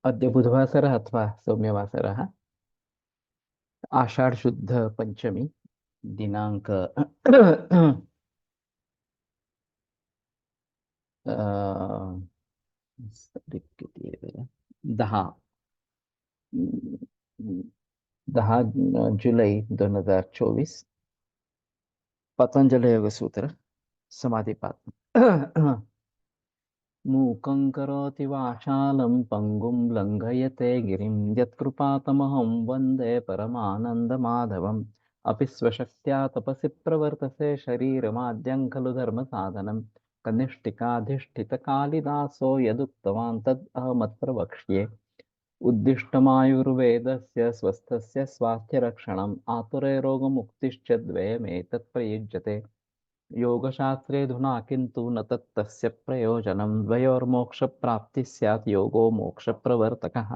अद्य बुधवासरः अथवा सौम्यवासरः आषाढ़ शुद्ध पंचमी दिनांक तारीख किती आहे बरं? 10 जुलै 2024 पतंजल योग सूत्र समाधिपाद मूकं करोति वाचालं पङ्गुं लङ्घयते गिरिं यत्कृपातमहं वन्दे परमानन्दमाधवम् अपि स्वशक्त्या तपसि प्रवर्तसे शरीरमाद्यं खलु धर्मसाधनं कनिष्ठिकाधिष्ठितकालिदासो यदुक्तवान् तद् अहमत्र वक्ष्ये उद्दिष्टमायुर्वेदस्य स्वस्थस्य स्वास्थ्यरक्षणम् आतुरे रोगमुक्तिश्च द्वयमेतत् प्रयुज्यते योगशास्त्रेऽधुना किन्तु न तत्तस्य प्रयोजनं द्वयोर्मोक्षप्राप्तिः स्यात् योगो मोक्षप्रवर्तकः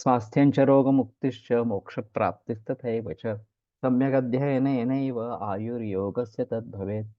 स्वास्थ्यं च रोगमुक्तिश्च मोक्षप्राप्तिस्तथैव च सम्यगध्ययनेनैव आयुर्योगस्य तद्भवेत्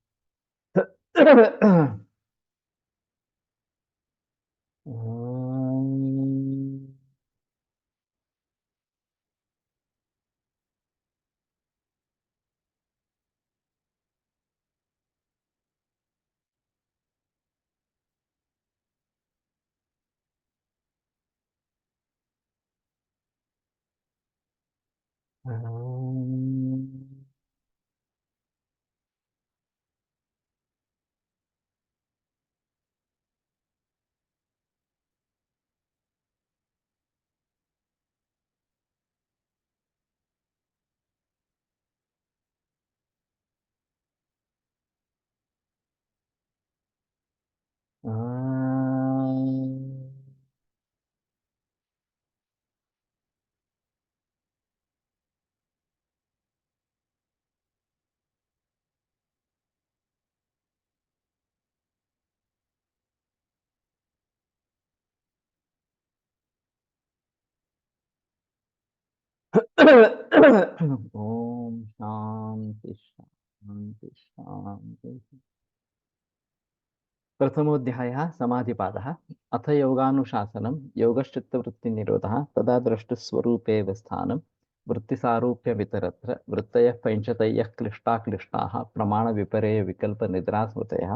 ओम शांति शांति शांति। प्रथमोऽध्यायः समाधिपादः। अथ योगानुशासनं योगश्चित्तवृत्तिनिरोधः तदा द्रष्टुस्वरूपेव स्थानं वृत्तिसारूप्य वितरत्र वृत्तयः पञ्चतयः क्लिष्टाक्लिष्टाः प्रमाणविपर्ययविकल्पनिद्रास्मृतयः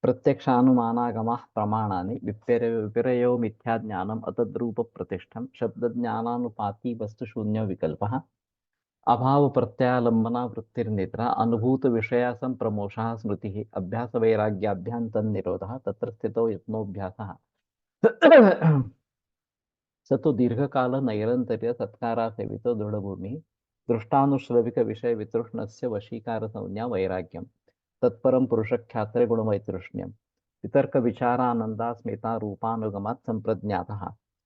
प्रत्यक्षानुमानागमाः प्रमाणानि विपर्यो मिथ्याज्ञानम् अतद्रूपप्रतिष्ठं शब्दज्ञानानुपाती वस्तुशून्यो विकल्पः अभाव प्रत्यालंबना वृत्तिर्निद्रा अनुभूत विषया संप्रमोषः स्मृतिः अभ्यास वैराग्याभ्यां तन्निरोधः तत्र स्थितो यत्नोऽभ्यासः स तु दीर्घकाल नैरन्तर्य सत्कारा सेवितो दृढभूमिः दृष्टानुश्रविक विषय वितृष्णस्य वशीकार संज्ञा वैराग्यम तत्परम पुरुषख्यात्र गुणवैतृष्ण्यम वितर्क विचारानंदा स्मिता रूपानुगमात् संप्रज्ञातः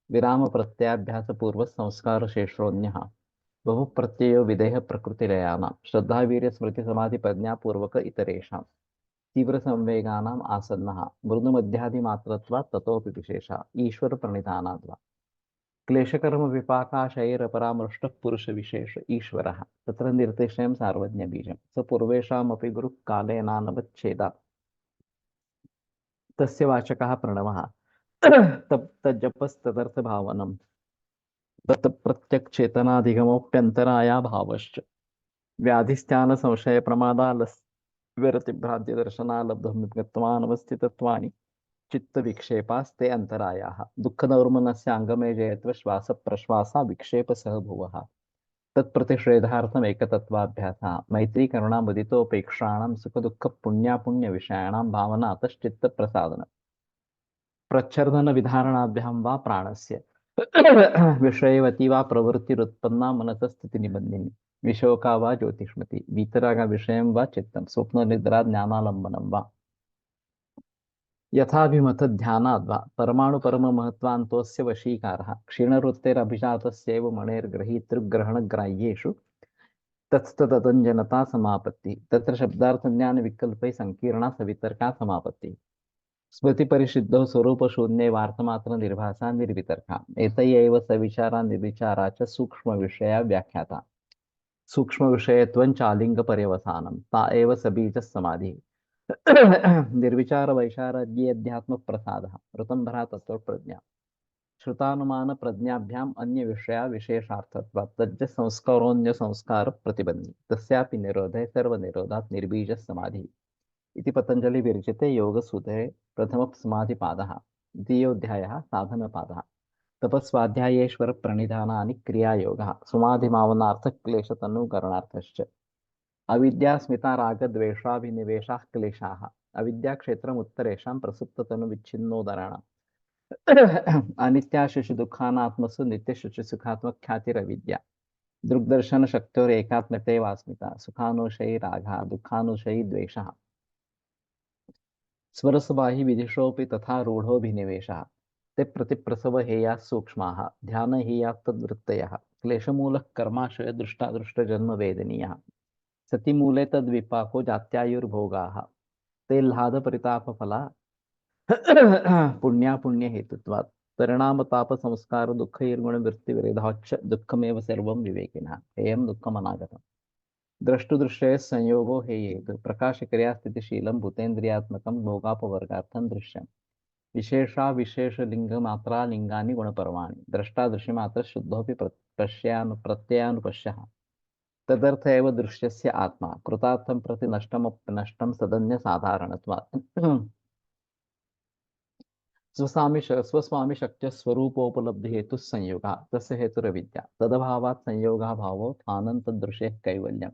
विराम प्रत्याभ्यास पूर्व संस्कार शेषोऽन्यः बहु प्रत्ययो विदेह प्रकृतिलयानां श्रद्धावीर्य स्मृति समाधि प्रज्ञापूर्वक इतरेषां तीव्र संवेगानाम् आसन्नः मृदुमध्यादिमात्रत्वात् ततोऽपि विशेषः ईश्वर प्रणिधानाद्वा क्लेशकर्म विपाकाशैरपरामृष्टः पुरुष विशेष ईश्वरः तत्र निर्तिशयं सार्वज्ञबीजं स पूर्वेषामपि गुरुः कालेनानवच्छेदात् तस्य वाचकः प्रणवः तज्जपस्तदर्थभावनं तत् प्रत्यक्चेतनाधिगमोऽप्यन्तराया भावश्च व्याधिस्थान संशय प्रमादालस्विरतिभ्रान्ति दर्शनालब्धमित्वानवस्थितत्वानि चित्त विक्षेपास्ते अंतरायाः दुःखदौर्मनस्य अंगमे जयत्व श्वास प्रश्वासा विक्षेप सह भुवः तत्प्रतिषेधार्थमेकतत्वाभ्यासः मैत्री करुणा मुदितोपेक्षाणां सुख दुःख पुण्यापुण्य विषयाणां भावना तश्चित्त प्रसादन प्रच्छर्दन विधारणाभ्यां वा प्राणस्य विषयवती वा प्रवृत्तिरुत्पन्ना मनसस्थिति निबन्धिनी विशोका वा ज्योतिष्मति वीतराग विषयं वा चित्तं स्वप्ननिद्रा ज्ञानालम्बनं वा यथाभिमत ध्यानाद्वा परमाणुपरममहत्त्वान्तोऽस्य वशीकारः क्षीणवृत्तेरभिजातस्यैव मणेर्गृहीतृग्रहणग्राह्येषु तत्स्तदञ्जनता समापत्ति तत्र शब्दार्थज्ञानविकल्पैः सङ्कीर्णा सवितर्का समापत्ति स्मृतिपरिशुद्धौ स्वरूपशून्ये वार्तमात्रनिर्भासा निर्वितर्का एतय एव सविचारा निर्विचारा च सूक्ष्मविषया व्याख्याता सूक्ष्मविषयत्वं चालिङ्गपर्यवसानं ता एव सबीजः समाधिः निर्विचार वैशारद्ये अध्यात्म प्रसादः ऋतंभरा तत्व प्रज्ञा श्रुतानुमान प्रज्ञाभ्याम अन्य विषया विशेषार्थत्वात् तज्ज संस्कारोऽन्य संस्कार प्रतिबंधी तस्यापि निरोधे सर्वनिरोधात् निर्बीज समाधि इति पतंजलि विरचिते योगसूत्रे प्रथम समाधिपादः द्वितीयोऽध्यायः साधनपादः तपस्वाध्यायेश्वर प्रणिधानानि क्रियायोगः समाधिमावनार्थक्लेशतनुकरणार्थश्च अविद्यास्मिता रागद्वेषाभिनिवेशाः क्लेशाः अविद्याक्षेत्रम् उत्तरेषां प्रसुप्ततनुविच्छिन्नोदराणाम् अनित्याशुषु दुःखानात्मसु नित्यशुचि सुखात्मख्यातिरविद्या दृग्दर्शन शक्तोरेकात्मतेवास्मिता सुखानुशयी रागः दुःखानुशयी द्वेषः स्वरसबाहि विदिशोऽपि तथा रूढोऽभिनिवेशः ते प्रतिप्रसव हेयाः सूक्ष्माः ध्यानहेयाः तद्वृत्तयः क्लेशमूलः कर्माशय दृष्टादृष्टजन्म वेदनीयः सतिमूले तद्विपाको जात्यायुर्भोगाः ते ह्लादपरितापफला पुण्यापुण्य हेतुत्वात् परिणाम ताप संस्कार दुःख निर्गुण वृत्ति विरेधाच्च दुःखमेव सर्वं विवेकिनः हेयं दुःखम् अनागतम् द्रष्टुदृश्ये संयोगो हेयेतु प्रकाशक्रिया स्थितिशीलं भूतेन्द्रियात्मकं भोगापवर्गार्थं दृश्यम् विशेषा विशेषलिंग मात्रा लिंगानि गुणपर्वाणि द्रष्टा दृश्यमात्र शुद्धोऽपि प्रत्ययानुपश्यः तदर्थ एव दृश्यस्य आत्मा कृतार्थं प्रति नष्टमप्यनष्टं सदन्य साधारणत्वात् स्वस्वामी शक्य स्वरूपोपलब्धि हेतु संयोगा तस्य हेतुरविद्या तदभावात् संयोगा भावो आनंतदृशे कैवल्यम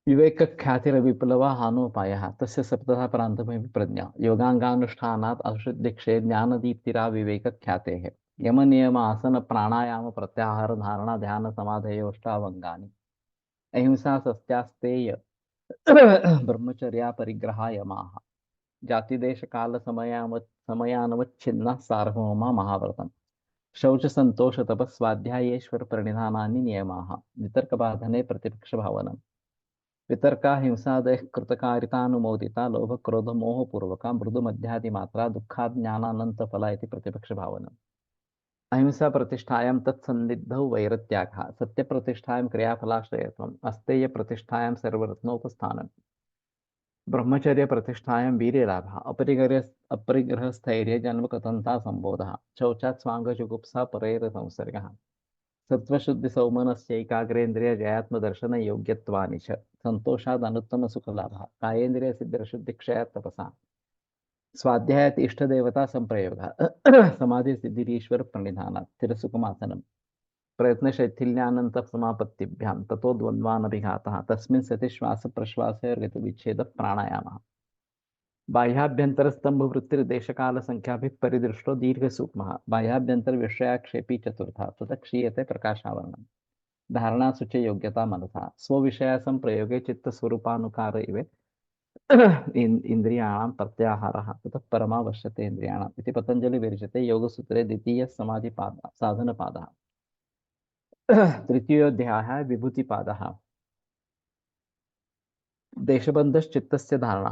विवेक ख्यातिरविप्लवा हानोपायः तस्य सप्तधा प्रान्तमेव प्रज्ञा योगांगानुष्ठानात् अशुद्धिक्षे ज्ञानदीप्तिरा विवेक ख्यातेः यम नियम आसन प्राणायाम प्रत्याहार धारणा ध्यान समाधयोष्टावंगानि अहिंसा सत्यास्तेय ब्रह्मचर्या परिग्रहा यमाः जाति देश काल समयानवच्छिन्नः सार्वभौमा महाव्रतम् शौच संतोष तपस्वाध्यायेश्वर प्रणिधानानि नियमाः वितर्कबाधने प्रतिपक्षभावनम् वितर्का हिंसादयः कृतकारितानुमोदिता लोभ क्रोध मोहपूर्वका मृदुमध्यादिमात्रा दुःखाज्ञानानन्तफला इति प्रतिपक्षभावनम् अहिंसा प्रतिष्ठायां तत्सन्निधौ वैरत्यागः सत्यप्रतिष्ठायां क्रियाफलाश्रयत्वम् अस्तेय प्रतिष्ठायां सर्वरत्नोपस्थानम् ब्रह्मचर्य प्रतिष्ठायां वीर्यलाभः अपरिग्रह स्थैर्य जन्मकथनता संबोधः शौचात् स्वाङ्गजुगुप्सा परेर संसर्गः सत्त्वशुद्धि सौमनस्यैकाग्रेन्द्रिय जयात्मदर्शन योग्यत्वानि च सन्तोषात् अनुत्तम सुखलाभः कायेन्द्रिय सिद्धिक्षयात् तपसा स्वाध्यायात् इष्टदेवता संप्रयोगः समाधि सिद्धिरीश्वर प्रणिधानात् स्थिरसुखमासनम् प्रयत्नशैथिल्यानन्तसमापत्तिभ्यां ततो द्वन्द्वानभिघातः तस्मिन् सति श्वासप्रश्वासयोर्गतिविच्छेदः प्राणायामः बाह्याभ्यन्तरस्तंभवृत्तिर्देशकालसंख्याभिः परिदृष्टो दीर्घसूक्ष्मः बाह्याभ्यन्तरविषयाक्षेपी चतुर्थः ततः क्षीयते प्रकाशावरणम् धारणासु च योग्यता मनसा स्वविषयासंप्रयोगे चित्तस्वरूपानुकार इव इन्द्रियाणां प्रत्याहारः ततः परमावश्यते इन्द्रियाणाम् इति पतञ्जलि विरचिते योगसूत्रे द्वितीयः समाधिपादः साधनपादः तृतीयोऽध्यायः विभूतिपादः देशबन्धश्चित्तस्य धारणा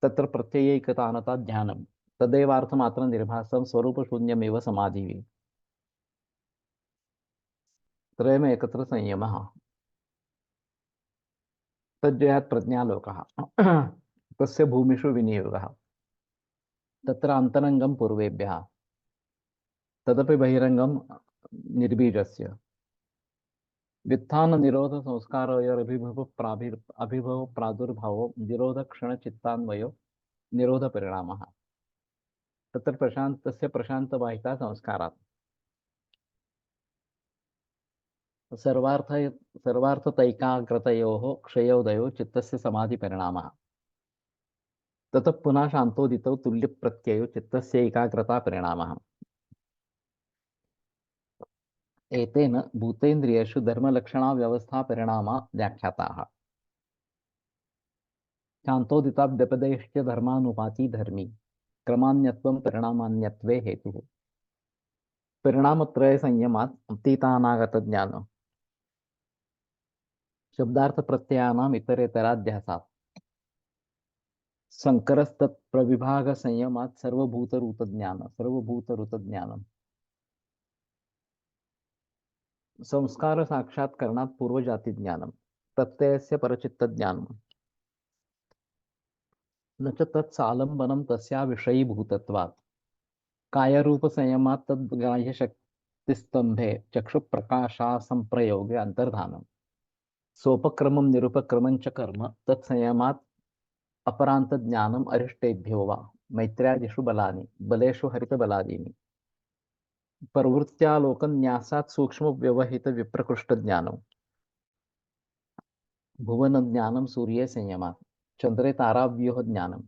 तत्र प्रत्ययैकतानता ध्यानं तदेवार्थमात्रं निर्भासं स्वरूपशून्यमेव समाधिः त्रयमेकत्र संयमः तज्जयात् प्रज्ञालोकः तस्य भूमिषु विनियोगः तत्र अन्तरङ्गं पूर्वेभ्यः तदपि बहिरङ्गं निर्बीजस्य व्युत्थान निरोध संस्कारोरभिभव अभिभव प्रादुर्भावो निरोध क्षण चित्तान्वयो निरोध परिणामः तत्र प्रशान्तस्य प्रशान्तवाहिता संस्कारात् सर्वार्थ सर्वार्थतैकाग्रतयोः क्षयोदयो चित्तस्य समाधिपरिणामः ततः पुनः शान्तोदितौ तुल्यप्रत्ययो चित्तस्य एकाग्रता परिणामः एतेन भूतेन्द्रियेषु धर्मलक्षणा व्यवस्था परिणामा व्याख्याताः शान्तोदिताभ्यपदेश्च धर्मानुपाती धर्मी क्रमान्यत्वं परिणामान्यत्वे हेतुः परिणामत्रय संयमात् अतीतानागतज्ञान शब्दार्थ प्रत्ययानाम् इतरेतराध्यासात् संकरस्तत्प्रविभाग संयमात् सर्वभूतरूतज्ञानम् संस्कार साक्षात्करणात् पूर्वजातिज्ञानम् प्रत्ययस्य परचित्तज्ञानम् न च तत्सालम्बनं तस्या विषयीभूतत्वात् काय रूप संयमात् तद्ग्राह्य शक्ति स्तंभे चक्षु प्रकाशा संप्रयोगे अंतर्धानम सोपक्रमम निरुपक्रमं च कर्म तत्संयमात् अपरांत ज्ञानम अरिष्टेभ्यो वा मैत्र्यादिषु बलानि बलेषु हरित बलादीनि प्रवृत्त्यालोकन्यासात् सूक्ष्म व्यवहित विप्रकृष्ट ज्ञानम भुवन ज्ञानम सूर्ये संयमात् चंद्रे ताराव्यूह ज्ञानम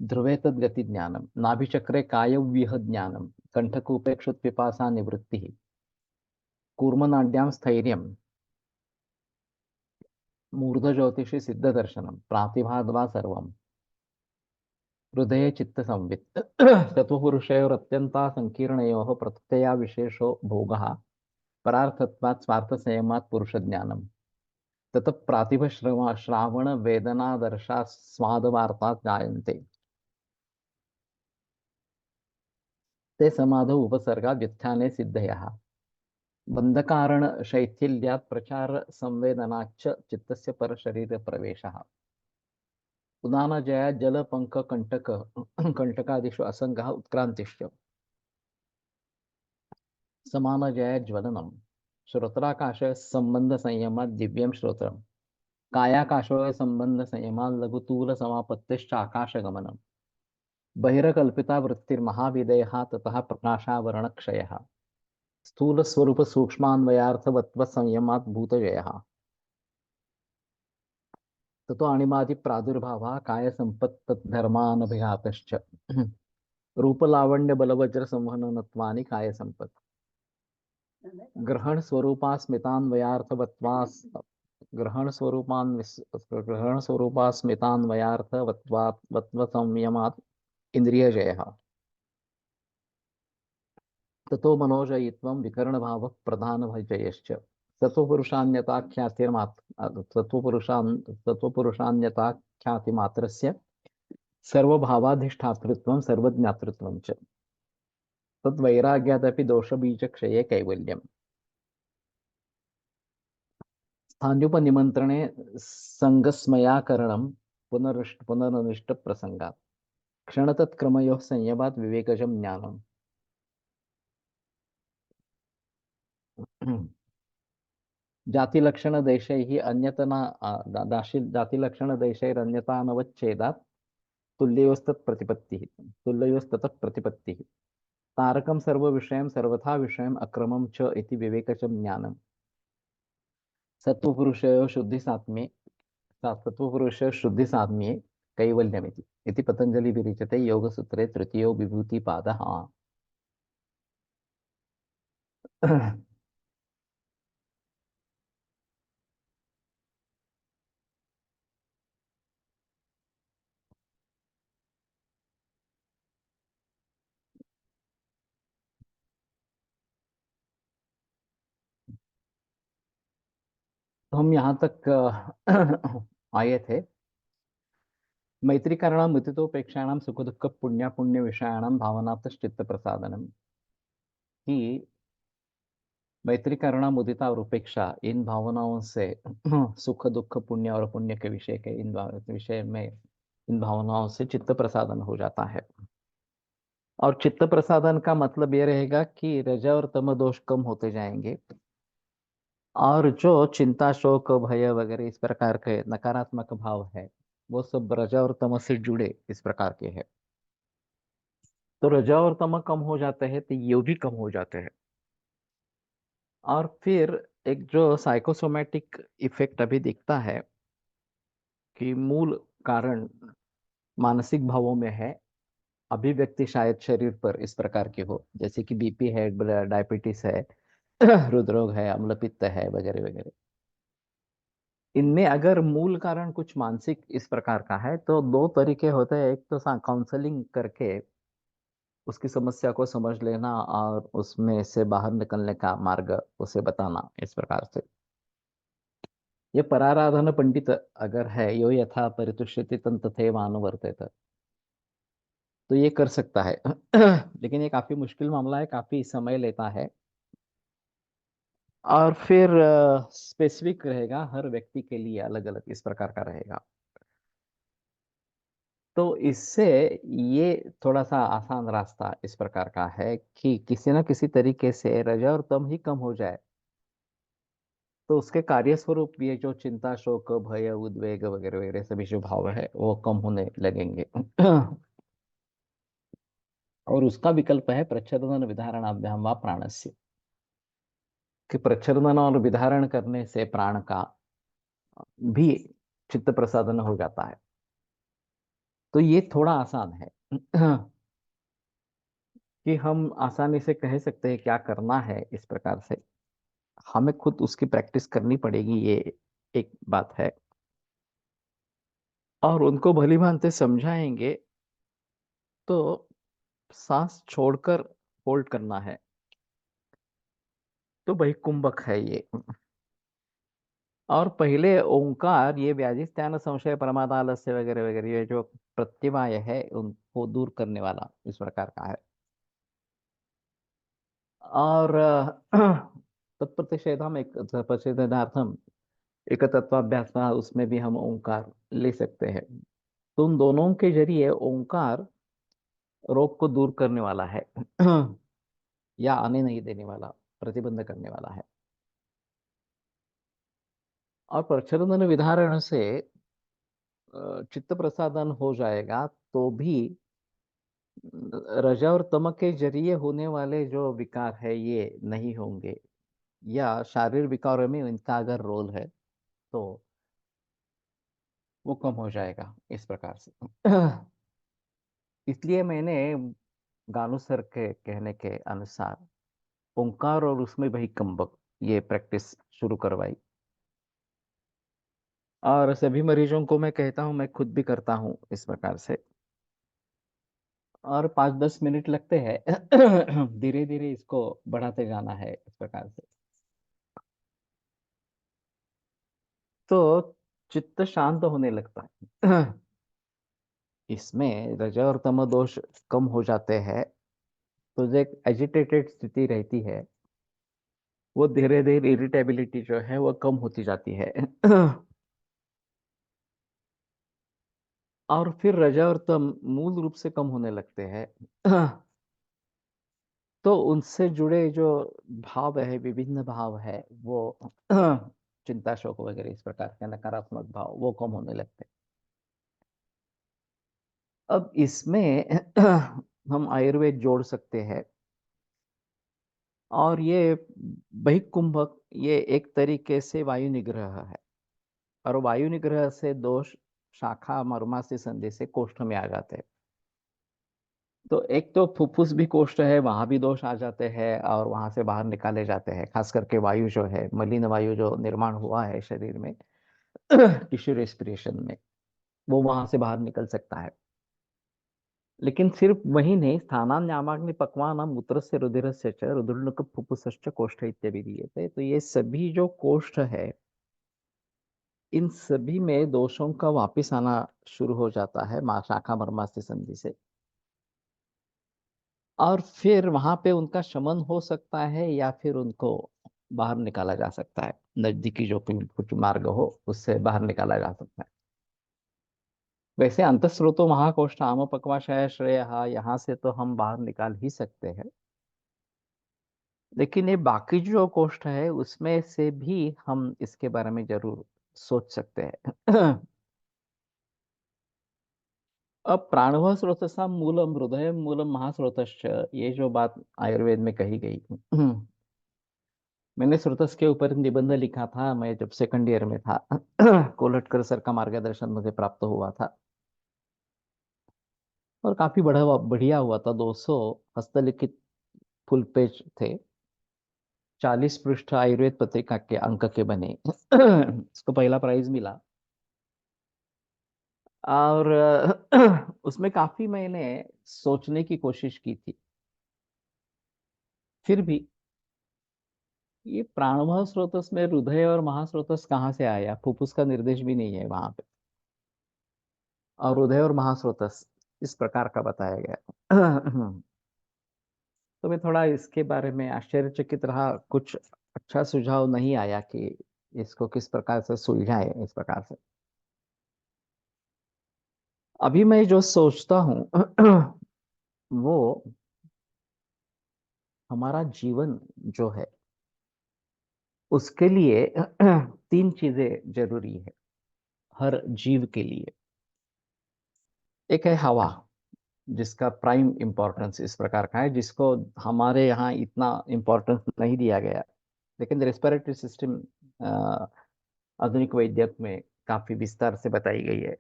ध्रुवे तद्गति ज्ञानम नाभिचक्रे कायव्यूह ज्ञानम कंठकूपेक्षुत पिपासा निवृत्ति कूर्मनाड्यां स्थैर्यं मूर्धज्योतिषि सिद्धदर्शनम प्रातिभाद्वा सर्वम हृदये चित्तसंवित् तत्त्वपुरुषयोरत्यन्ता संकीर्णयोः प्रत्यया विशेषो भोगः परार्थत्वात् स्वार्थसंयमात् पुरुषज्ञानम् ततः प्रातिभश्रवा श्रावण वेदनादर्शा स्वादवार्ता जायन्ते ते समाधौ उपसर्गा व्युत्थाने सिद्धयः बन्धकारण शैथिल्यात् प्रचार संवेदनाच्च चित्तस्य परशरीर प्रवेशः उदानजया जल पंक कंटक कंटकादिषु असंगः उत्क्रांतिश्च समानजया ज्वलनम श्रोत्राकाश संबंध संयमात् दिव्यं श्रोत्रम कायाकाशो संबंध संयमात् लघुतूल समापत्तिश्च आकाशगमनम बहिरकल्पिता वृत्तिर्महाविदेहा ततः प्रकाशावरण क्षयः स्थूल स्वरूप सूक्ष्मान्वयार्थवत्व संयमात् भूतजयः ततो अणिमादि प्रादुर्भावः काय संपत्त धर्मानभिघातश्च रूपलावण्य बलवज्र संवहनत्वानि काय संपत् ग्रहण स्वरूपास्मितान्वयार्थवत्वास् ग्रहण स्वरूपास्मितान्वयार्थवत्व संयमात् इंद्रियजयः ततो मनोजयित्वं विकरणभावः प्रधानभजयश्च तत्त्वपुरुषान्यताख्यातिर्मात् तत्त्वपुरुषान्यताख्यातिमात्रस्य सर्वभावाधिष्ठातृत्वं सर्वज्ञातृत्वं च तद्वैराग्यादपि दोषबीजक्षये कैवल्यम् स्थान्युपनिमन्त्रणे सङ्गस्मयाकरणं पुनरनिष्ट प्रसंगात् क्षणतत्क्रमयोः संयमात् विवेकजं ज्ञानम् जातिलक्षणदेशैः अन्यतना जातिलक्षणदेशैरन्यतानवच्छेदात् तुल्ययोस्तत्प्रतिपत्तिः तुल्ययोस्ततः प्रतिपत्तिः तारकं सर्वविषयं सर्वथा विषयम् अक्रमं च इति विवेकजं ज्ञानम् सत्त्वपुरुषयोः शुद्धिसात्म्ये सत्त्वपुरुषयोः शुद्धिसात्म्ये कैवल्यमिति इति पतंजलि विरचिते योगसूत्रे तृतीयो विभूतिपादः तो हम यहाँ तक आए थे मैत्रीकरणं मुदितोपेक्षाणां सुख दुःख पुण्य पुण्य विषयाणां भावनातश्चित्त प्रसादनम कि मैत्रीकरणा मुदिता और उपेक्षा इन भावनाओं से सुख दुख पुण्य और पुण्य के विषय के विषय में इन भावनाओं से चित्त प्रसादन हो जाता है और चित्त प्रसादन का मतलब ये रहेगा कि रज और तम दोष कम होते जाएंगे और जो चिंता शोक भय वगैरह इस प्रकार के नकारात्मक भाव है वो सब रज और तम से जुड़े इस प्रकार के है तो रज और तम कम हो जाते हैं तो ये भी कम हो जाते हैं और फिर एक जो साइकोसोमेटिक इफेक्ट अभी दिखता है कि मूल कारण मानसिक भावों में है अभिव्यक्ति शायद शरीर पर इस प्रकार की हो जैसे कि बीपी है डायबिटीज है हृदरोग है अम्लपित्त है वगैरह वगैरह इनमें अगर मूल कारण कुछ मानसिक इस प्रकार का है तो दो तरीके होते हैं एक तो काउंसलिंग करके उसकी समस्या को समझ लेना और उसमें से बाहर निकलने का मार्ग उसे बताना इस प्रकार से ये पराराधन पंडित अगर है यो यथा परितुष्यति तन तथैवानुवर्तेत तो ये कर सकता है लेकिन ये काफी मुश्किल मामला है काफी समय लेता है और फिर स्पेसिफिक रहेगा हर व्यक्ति के लिए अलग अलग इस प्रकार का रहेगा तो इससे ये थोड़ा सा आसान रास्ता इस प्रकार का है कि किसी ना किसी तरीके से रजा और तम ही कम हो जाए, तो उसके कार्य स्वरूप ये जो चिंता, शोक, भय, उद्वेग वगैरह वगैरह सभी जो भाव है वो कम होने लगेंगे। और उसका विकल्प है प्रच्छन्न विधारणाभ्याम व प्राणस्य, कि प्रच्छन्न और विधारण करने से प्राण का भी चित्त प्रसादन हो जाता है। तो ये थोड़ा आसान है। कि हम आसानी से कह सकते हैं क्या करना है इस प्रकार से, हमें खुद उसकी प्रैक्टिस करनी पड़ेगी, ये एक बात है। और उनको भली भांति समझाएंगे तो सांस छोड़कर होल्ड करना है, तो वही कुंभक है ये। और पहले ओंकार, ये व्याधिस्थान संशय परमादालस्य वगैरह वगैरह, ये जो प्रत्यवाय है उनको दूर करने वाला इस प्रकार का है। और तत्प्रतिषेधम एक प्रतिषेधार्थम एक तत्वाभ्यास, उसमें भी हम ओंकार ले सकते हैं। तो उन दोनों के जरिए ओंकार रोग को दूर करने वाला है, या आने नहीं देने वाला, प्रतिबंध करने वाला है। और प्रच्छन्न विधारण से चित्त प्रसादन हो जाएगा, तो भी रजा और तम के जरिए होने वाले जो विकार है ये नहीं होंगे, या शारीरिक विकारों में इनका अगर रोल है तो वो कम हो जाएगा इस प्रकार से। इसलिए मैंने गानू सर के कहने के अनुसार ओंकार और उसमें वही कंबक, ये प्रैक्टिस शुरू करवाई। और सभी मरीजों को मैं कहता हूँ, मैं खुद भी करता हूँ इस प्रकार से। और 5-10 मिनट लगते हैं। धीरे धीरे इसको बढ़ाते जाना है इस प्रकार से। तो चित्त शांत होने लगता है। इसमें रज और तम दोष कम हो जाते हैं, तो जो एक एजिटेटेड स्थिति रहती है वो धीरे धीरे इरिटेबिलिटी जो है वो कम होती जाती है। और फिर रजा और तम मूल रूप से कम होने लगते हैं। तो उनसे जुड़े जो भाव है, विभिन्न भाव है, वो चिंता, शोक वगैरह इस प्रकार के नकारात्मक भाव वो कम होने लगते हैं। अब इसमें हम आयुर्वेद जोड़ सकते हैं। और ये बहिकुंभक, ये एक तरीके से वायु निग्रह है। और वायु निग्रह से दोष शाखा मर्मासी संधि से कोष्ठ में आ जाते हैं। तो एक तो फुफ्फुस भी कोष्ठ है, वहां भी दोष आ जाते हैं और वहां से बाहर निकाले जाते हैं। खास करके वायु जो है, मलिन वायु जो निर्माण हुआ है शरीर में, टिश्यू रेस्पिरेशन में, वो वहां से बाहर निकल सकता है। लेकिन सिर्फ वही नहीं, स्थानान्यामाग्नि पक्वान मूत्रस्य रुधिरस्य च रुधिर्नुक फुफ्फुसश्च कोष्ठ इत्यादि दिए थे। तो ये सभी जो कोष्ठ है, इन सभी में दोषों का वापिस आना शुरू हो जाता है माँ शाखा मर्मास्ति संधि से। और फिर वहां पे उनका शमन हो सकता है, या फिर उनको बाहर निकाला जा सकता है, नजदीकी जो कुछ मार्ग हो उससे बाहर निकाला जा सकता है। वैसे अंतस्रोतो महाकोष्ठ आम पक्वाशय श्रेय, यहाँ से तो हम बाहर निकाल ही सकते हैं। लेकिन ये बाकी जो कोष्ठ है उसमें से भी हम इसके बारे में जरूर सोच सकते हैं। अब प्राणव स्रोतसा मूलम हृदय मूलम महास्रोतश्च, ये जो बात आयुर्वेद में कही गई। मैंने स्रोतस के ऊपर निबंध लिखा था, मैं जब सेकंड ईयर में था। कोलटकर सर का मार्गदर्शन मुझे प्राप्त हुआ था। और काफी बढ़िया हुआ था। 200 हस्तलिखित फुल पेज थे। 40 पृष्ठ आयुर्वेद पत्रिका के अंक के बने। इसको पहला प्राइज मिला। और उसमें काफी मैंने सोचने की कोशिश की थी। फिर भी ये प्राणवायु स्रोतस में हृदय और महास्रोतस कहाँ से आया, फुफ्फुस का निर्देश भी नहीं है वहां पे। और हृदय और महास्रोतस इस प्रकार का बताया गया। तो मैं थोड़ा इसके बारे में आश्चर्यचकित रहा। कुछ अच्छा सुझाव नहीं आया कि इसको किस प्रकार से सुलझाए इस प्रकार से। अभी मैं जो सोचता हूँ वो हमारा जीवन जो है उसके लिए तीन चीजें जरूरी है हर जीव के लिए। एक है हवा, जिसका प्राइम इम्पोर्टेंस इस प्रकार का है, जिसको हमारे यहाँ इतना इम्पोर्टेंस नहीं दिया गया, लेकिन रेस्पिरेटरी सिस्टम आधुनिक वैद्यक में काफी विस्तार से बताई गई है।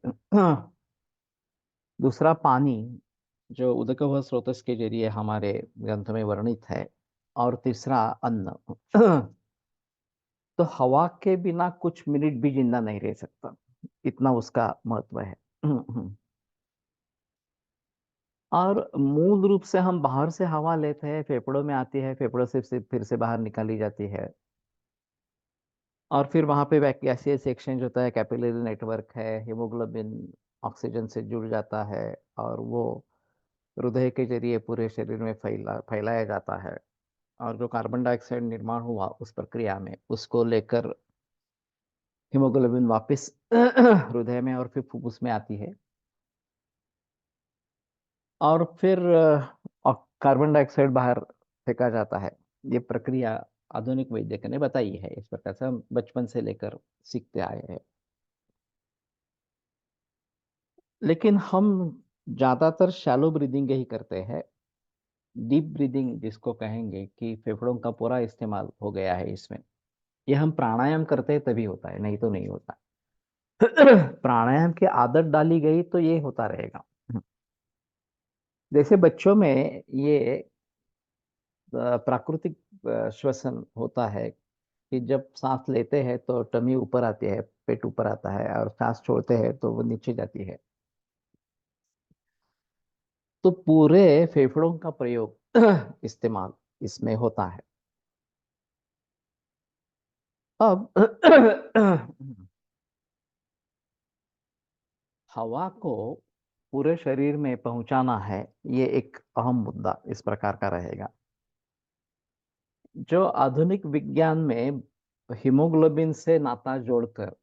दूसरा पानी, जो उदकव स्रोतस के जरिए हमारे ग्रंथ में वर्णित है। और तीसरा अन्न। तो हवा के बिना कुछ मिनट भी जिंदा नहीं रह सकता, इतना उसका महत्व है। और मूल रूप से हम बाहर से हवा लेते हैं, फेफड़ों में आती है, फेफड़ों से फिर से बाहर निकाली जाती है। और फिर वहां पे गैसियस एक्सचेंज होता है, कैपिलरी नेटवर्क है, हीमोग्लोबिन ऑक्सीजन से जुड़ जाता है, और वो हृदय के जरिए पूरे शरीर में फैलाया जाता है। और जो कार्बन डाइऑक्साइड निर्माण हुआ उस प्रक्रिया में, उसको लेकर हीमोग्लोबिन वापस हृदय में और फिर फुफ्फुस में आती है। और फिर कार्बन डाइऑक्साइड बाहर फेंका जाता है। ये प्रक्रिया आधुनिक वैज्ञानिक ने बताई है। इस प्रकार से हम बचपन से लेकर सीखते आए हैं। लेकिन हम ज्यादातर शैलो ब्रीदिंग ही करते हैं। डीप ब्रीदिंग जिसको कहेंगे कि फेफड़ों का पूरा इस्तेमाल हो गया है इसमें, ये हम प्राणायाम करते हैं तभी होता है, नहीं तो नहीं होता। प्राणायाम की आदत डाली गई तो ये होता रहेगा। जैसे बच्चों में ये प्राकृतिक श्वसन होता है कि जब सांस लेते हैं तो टमी ऊपर आती है, पेट ऊपर आता है, और सांस छोड़ते हैं तो वो नीचे जाती है। तो पूरे फेफड़ों का प्रयोग इस्तेमाल इसमें होता है। अब हवा को पूरे शरीर में पहुंचाना है, ये एक अहम मुद्दा इस प्रकार का रहेगा। जो आधुनिक विज्ञान में हीमोग्लोबिन से नाता जोड़कर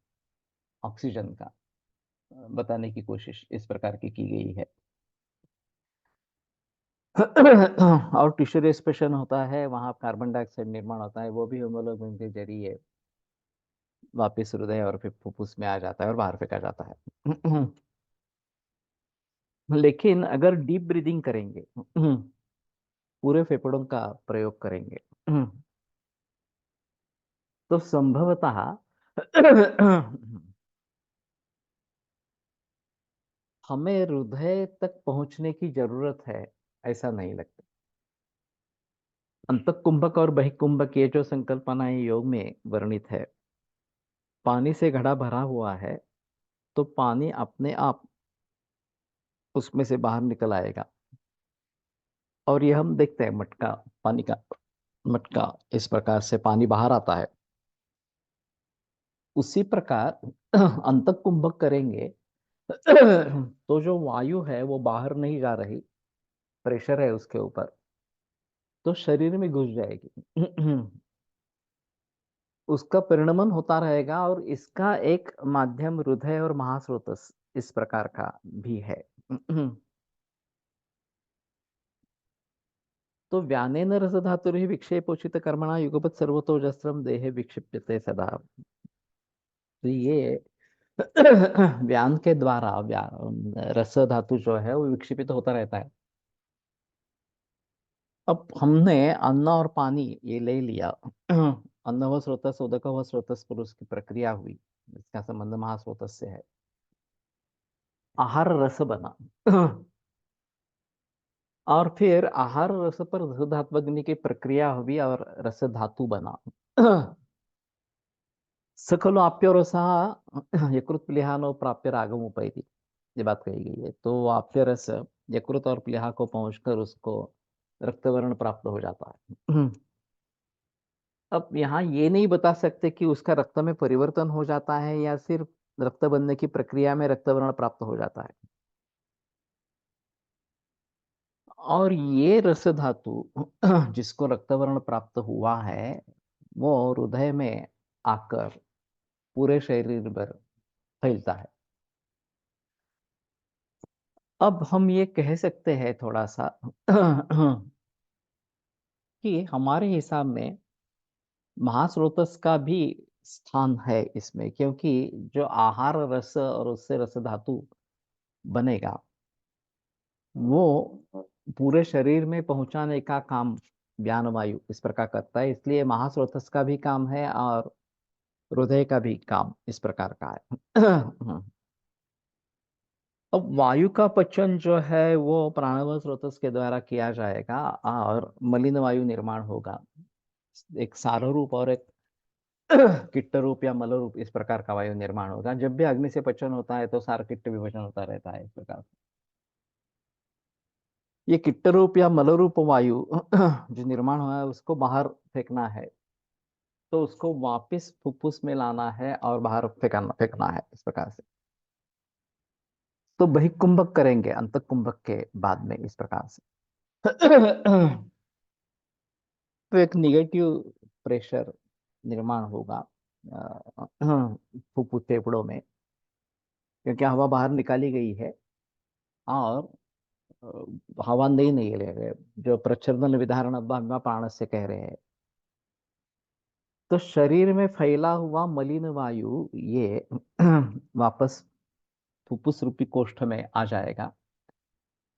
ऑक्सीजन का बताने की कोशिश इस प्रकार की गई है। और टिश्यू रेस्पिरेशन होता है, वहां कार्बन डाइऑक्साइड निर्माण होता है, वो भी हीमोग्लोबिन के जरिए वापस हृदय और फिर फुफ्फुस में आ जाता है और बाहर फेंका जाता है। लेकिन अगर डीप ब्रीदिंग करेंगे, पूरे फेफड़ों का प्रयोग करेंगे, तो संभवतः हमें हृदय तक पहुंचने की जरूरत है, ऐसा नहीं लगता। अंतःकुंभक और बहिकुंभक ये जो संकल्पनाएं योग में वर्णित है, पानी से घड़ा भरा हुआ है तो पानी अपने आप उसमें से बाहर निकल आएगा। और ये हम देखते हैं, मटका, पानी का मटका, इस प्रकार से पानी बाहर आता है। उसी प्रकार अंतःकुंभक करेंगे तो जो वायु है वो बाहर नहीं जा रही, प्रेशर है उसके ऊपर, तो शरीर में घुस जाएगी। उसका परिणमन होता रहेगा, और इसका एक माध्यम हृदय और महास्रोतस इस प्रकार का भी है। तो व्यानेन रसधातुर्हि विक्षेपोचित कर्मणा युगपत सर्वतो जस्रम देहे विक्षिप्यते सदा। तो ये व्यान के द्वारा रस धातु जो है वो विक्षेपित होता रहता है। अब हमने अन्न और पानी ये ले लिया। अन्न व स्रोतस, उदक व स्रोतस पर उसकी प्रक्रिया हुई, इसका संबंध महास्रोतस से है। आहार रस बना। और फिर आहार रस पर रस धात्वग्नि की प्रक्रिया हुई और रस धातु बना। स खलु आप्यो रसः यकृत प्लीहानो प्राप्य रागम उपैति, ये बात कही गई है। तो वो आप्य रस यकृत और प्लीहा को पहुंचकर उसको रक्तवर्ण प्राप्त हो जाता है। अब यहाँ ये नहीं बता सकते कि उसका रक्त में परिवर्तन हो जाता है या सिर्फ रक्त बनने की प्रक्रिया में रक्तवर्ण प्राप्त हो जाता है। और ये रस धातु जिसको रक्तवर्ण प्राप्त हुआ है, वो हृदय में आकर पूरे शरीर पर फैलता है। अब हम ये कह सकते हैं थोड़ा सा कि हमारे हिसाब में महास्रोतस का भी स्थान है इसमें, क्योंकि जो आहार रस और उससे रस धातु बनेगा वो पूरे शरीर में पहुंचाने का काम व्यान वायु इस प्रकार करता है, इसलिए महास्रोतस का भी काम है और हृदय का भी काम इस प्रकार का है। अब वायु का पचन जो है वो प्राणवायु स्रोतस के द्वारा किया जाएगा और मलिन वायु निर्माण होगा। एक सार रूप और एक किट्ट रूप या मल रूप इस प्रकार का वायु निर्माण होगा। जब भी अग्नि से पचन होता है तो सार किट्ट विभाजन होता रहता है इस प्रकार। ये किट्ट रूप या मल रूप वायु जो निर्माण हुआ है उसको बाहर फेंकना है, तो उसको वापस फुफ्फुस में लाना है और बाहर फेंकना फेंकना है इस प्रकार से। तो बहिकुंभक करेंगे अंतकुंभक के बाद में इस प्रकार से। तो एक निगेटिव प्रेशर निर्माण होगा फुफ्फुस फेफड़ों में, क्योंकि हवा बाहर निकाली गई है और हवा नहीं ले रहे, जो प्रच्छन्न विधारण अब्बा प्राण से कह रहे हैं। तो शरीर में फैला हुआ मलिन वायु ये वापस फुफ्फुस रूपी कोष्ठ में आ जाएगा।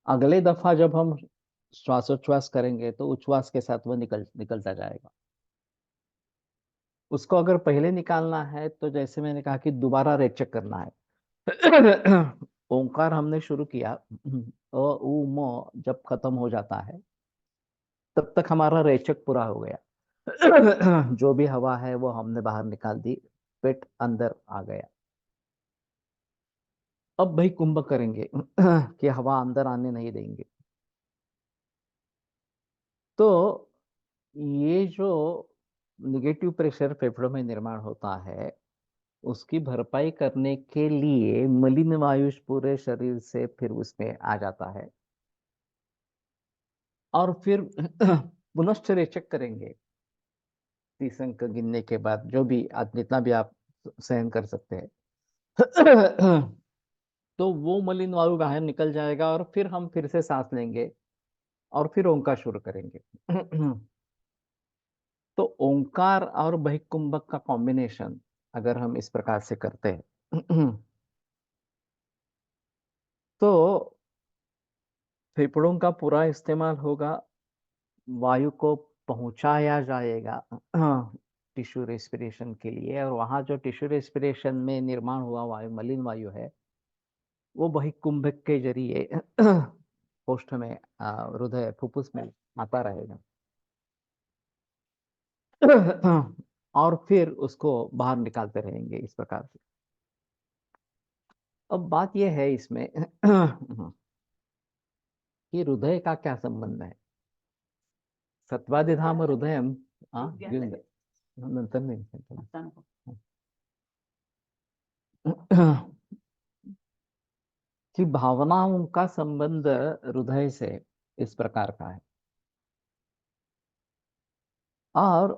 अगले दफा जब हम श्वासोच्छ्वास करेंगे तो उच्छ्वास के साथ वो निकलता जाएगा। उसको अगर पहले निकालना है तो जैसे मैंने कहा कि दोबारा रेचक करना है। ओंकार हमने शुरू किया, अ उ म जब खत्म हो जाता है तब तक हमारा रेचक पूरा हो गया। जो भी हवा है वो हमने बाहर निकाल दी, पेट अंदर आ गया। अब भाई कुंभ करेंगे कि हवा अंदर आने नहीं देंगे। तो ये जो निगेटिव प्रेशर फेफड़ों में निर्माण होता है उसकी भरपाई करने के लिए मलिन वायु पूरे शरीर से फिर उसमें आ जाता है और फिर पुनश्च रेचक करेंगे 30 अंक गिनने के बाद, जो भी जितना भी आप सहन कर सकते हैं। तो वो मलिन वायु बाहर निकल जाएगा और फिर हम फिर से सांस लेंगे और फिर ओंकार शुरू करेंगे। तो ओंकार और बहिकुंभक का कॉम्बिनेशन अगर हम इस प्रकार से करते हैं तो फेफड़ों का पूरा इस्तेमाल होगा, वायु को पहुंचाया जाएगा टिश्यू रेस्पिरेशन के लिए, और वहां जो टिश्यू रेस्पिरेशन में निर्माण हुआ वायु मलिन वायु है वो बहिकुंभक के जरिए कोष्ठ में हृदय फुफ्फुस में आता रहेगा। और फिर उसको बाहर निकालते रहेंगे इस प्रकार से। अब बात यह है इसमें कि हृदय का क्या संबंध है। सत्वादिधाम हृदय नंतर नहीं कि भावनाओं का संबंध हृदय से इस प्रकार का है। और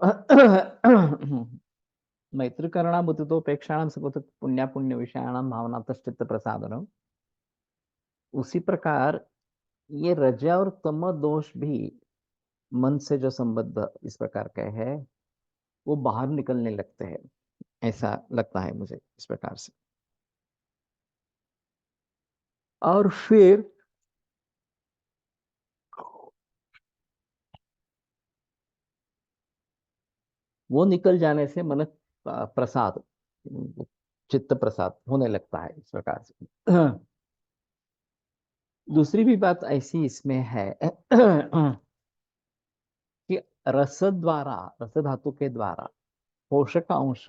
मैत्रीकरणा बुद्धितोपेक्षाणाम सुकृत पुण्य पुण्य विषयाणाम भावना तश्चित्त प्रसादनम, उसी प्रकार ये रज और तम दोष भी मन से जो संबद्ध इस प्रकार का है वो बाहर निकलने लगते हैं, ऐसा लगता है मुझे इस प्रकार से। और फिर वो निकल जाने से मन प्रसाद चित्त प्रसाद होने लगता है इस प्रकार से। दूसरी भी बात ऐसी इसमें है कि रस द्वारा, रस धातु के द्वारा पोषक अंश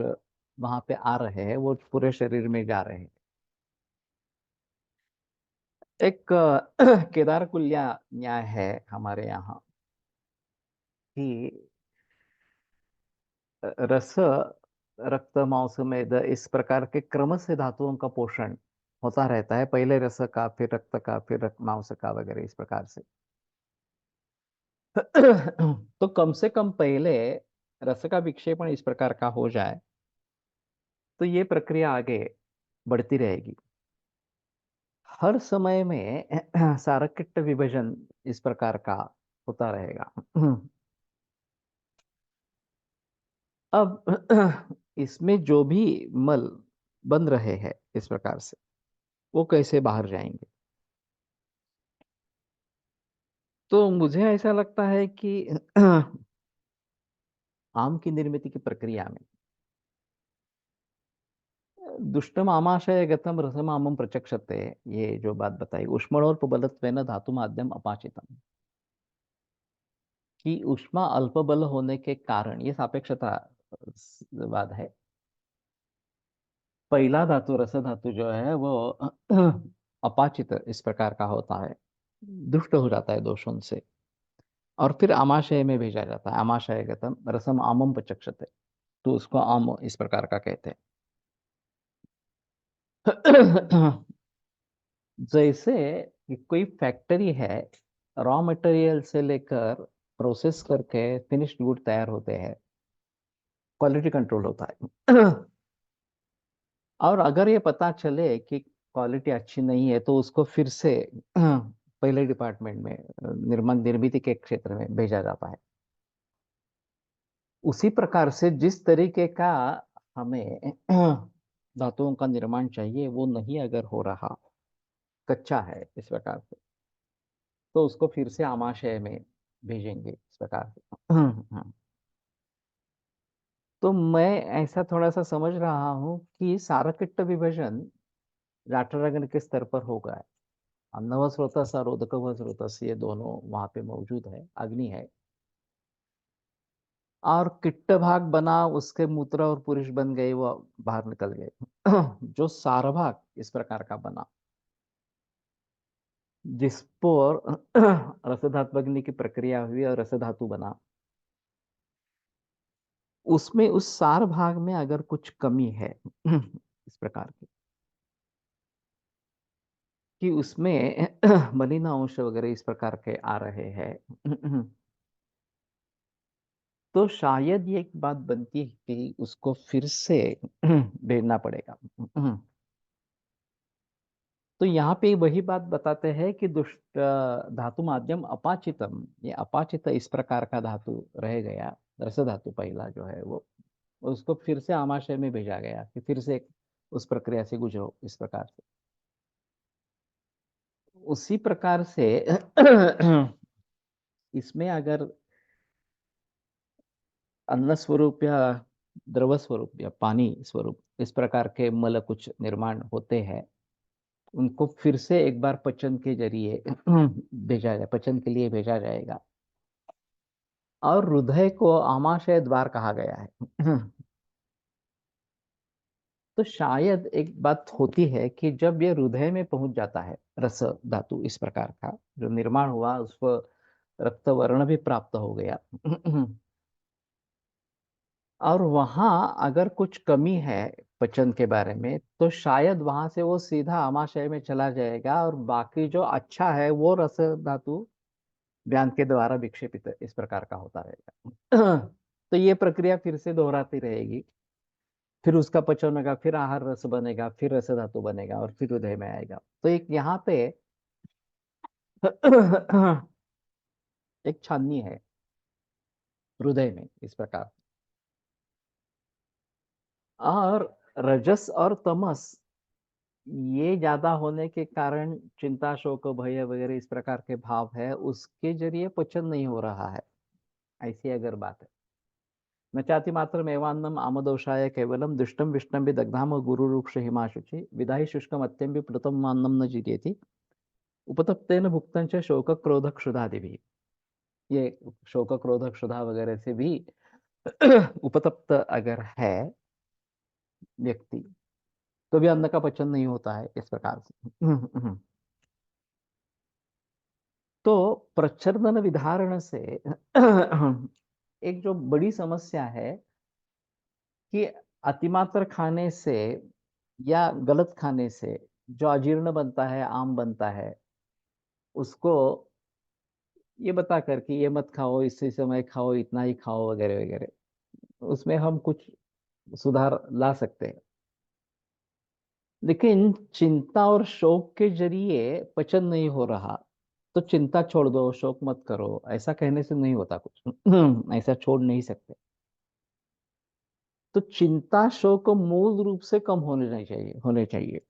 वहां पे आ रहे हैं, वो पूरे शरीर में जा रहे हैं। एक केदार कुल्या न्याय है हमारे यहाँ कि रस रक्त मांस मेद इस प्रकार के क्रम से धातुओं का पोषण होता रहता है, पहले रस का फिर रक्त का फिर मांस का वगैरह इस प्रकार से। तो कम से कम पहले रस का विक्षेपण इस प्रकार का हो जाए तो ये प्रक्रिया आगे बढ़ती रहेगी। हर समय में सारकिट विभाजन इस प्रकार का होता रहेगा। अब इसमें जो भी मल बन रहे हैं इस प्रकार से, वो कैसे बाहर जाएंगे? तो मुझे ऐसा लगता है कि आम की निर्मित की प्रक्रिया में दुष्टम आमाशय गतम रसम आमम प्रचक्षते, ये जो बात बताई, उष्मणोपबलत्वेन धातु माध्यम अपाचितम, कि उष्मा अल्पबल होने के कारण, ये सापेक्षता वाद है। पहला धातु रस धातु जो है वो अपाचित इस प्रकार का होता है, दुष्ट हो जाता है दोषों से, और फिर आमाशय में भेजा जाता है। आमाशय गतम रसम आमम प्रचक्षते, तो उसको आम इस प्रकार का कहते हैं। जैसे कि कोई फैक्ट्री है, रॉ मटेरियल से लेकर प्रोसेस करके फिनिश्ड गुड तैयार होते हैं, क्वालिटी कंट्रोल होता है। और अगर ये पता चले कि क्वालिटी अच्छी नहीं है, तो उसको फिर से पहले डिपार्टमेंट में, निर्माण निर्मित के क्षेत्र में भेजा जाता है। उसी प्रकार से जिस तरीके का हमें धातुओं का निर्माण चाहिए, वो नहीं अगर हो रहा, कच्चा है इस प्रकार से, तो उसको फिर से आमाशय में भेजेंगे इस प्रकार से। हाँ। तो मैं ऐसा थोड़ा सा समझ रहा हूँ कि सारकिट्ट विभाजन जाठरागन के स्तर पर होगा। अन्नव स्रोतस और उदकव स्रोतस, ये दोनों वहां पे मौजूद है, अग्नि है, और किट्ट भाग बना, उसके मूत्र और पुरुष बन गए, वो बाहर निकल गए। जो सार भाग इस प्रकार का बना, जिस पर रस धात्वग्नि की प्रक्रिया हुई और रस धातु बना, उसमें उस सार भाग में अगर कुछ कमी है इस प्रकार की, कि उसमें मलिन अंश वगैरह इस प्रकार के आ रहे हैं, तो शायद ये एक बात बनती है कि उसको फिर से भेजना पड़ेगा। तो यहाँ पे वही बात बताते हैं कि दुष्ट धातु माध्यम अपाचितम, ये अपाचित इस प्रकार का धातु रह गया, रस धातु पहला जो है वो, उसको फिर से आमाशय में भेजा गया कि फिर से उस प्रक्रिया से गुजरो इस प्रकार से। उसी प्रकार से इसमें अगर अन्न स्वरूप या द्रव स्वरूप या पानी स्वरूप इस प्रकार के मल कुछ निर्माण होते हैं, उनको फिर से एक बार पचन के जरिए भेजा जाए, पचन के लिए भेजा जाएगा। और हृदय को आमाशय द्वार कहा गया है। तो शायद एक बात होती है कि जब ये हृदय में पहुंच जाता है, रस धातु इस प्रकार का जो निर्माण हुआ, उसको रक्त वर्ण भी प्राप्त हो गया, और वहां अगर कुछ कमी है पचन के बारे में, तो शायद वहां से वो सीधा आमाशय में चला जाएगा, और बाकी जो अच्छा है वो रस धातु व्यान के द्वारा विक्षेपित इस प्रकार का होता रहेगा। तो ये प्रक्रिया फिर से दोहराती रहेगी, फिर उसका पचन होगा, फिर आहार रस बनेगा, फिर रस धातु बनेगा, और फिर हृदय में आएगा। तो एक यहाँ पे एक छाननी है हृदय में इस प्रकार। और रजस और तमस ये ज्यादा होने के कारण चिंता शोक भय वगैरह इस प्रकार के भाव है, उसके जरिए पचन नहीं हो रहा है, ऐसी अगर बात है। न चाति मात्र एवान्नम आमदोषाय केवलम दुष्टम विष्णम भी दग्धाम गुरु रूक्ष हिमाशुचि विदाही शुष्कम अत्यम भी प्लुतम मान्नम न जीरेति उपतप्तेन भुक्तं च शोक क्रोध क्षुधादि भी। ये शोक क्रोध क्षुधा वगैरह से भी उपतप्त अगर है व्यक्ति, तो भी अन्न का पचन नहीं होता है इस प्रकार से। तो प्रच्छन्न विधारण से एक जो बड़ी समस्या है कि अतिमात्र खाने से या गलत खाने से जो अजीर्ण बनता है, आम बनता है, उसको ये बता कर कि ये मत खाओ, इसी समय खाओ, इतना ही खाओ वगैरह वगैरह, उसमें हम कुछ सुधार ला सकते हैं। लेकिन चिंता और शोक के जरिए पचन नहीं हो रहा, तो चिंता छोड़ दो, शोक मत करो, ऐसा कहने से नहीं होता कुछ। ऐसा छोड़ नहीं सकते। तो चिंता शोक मूल रूप से कम होने चाहिए।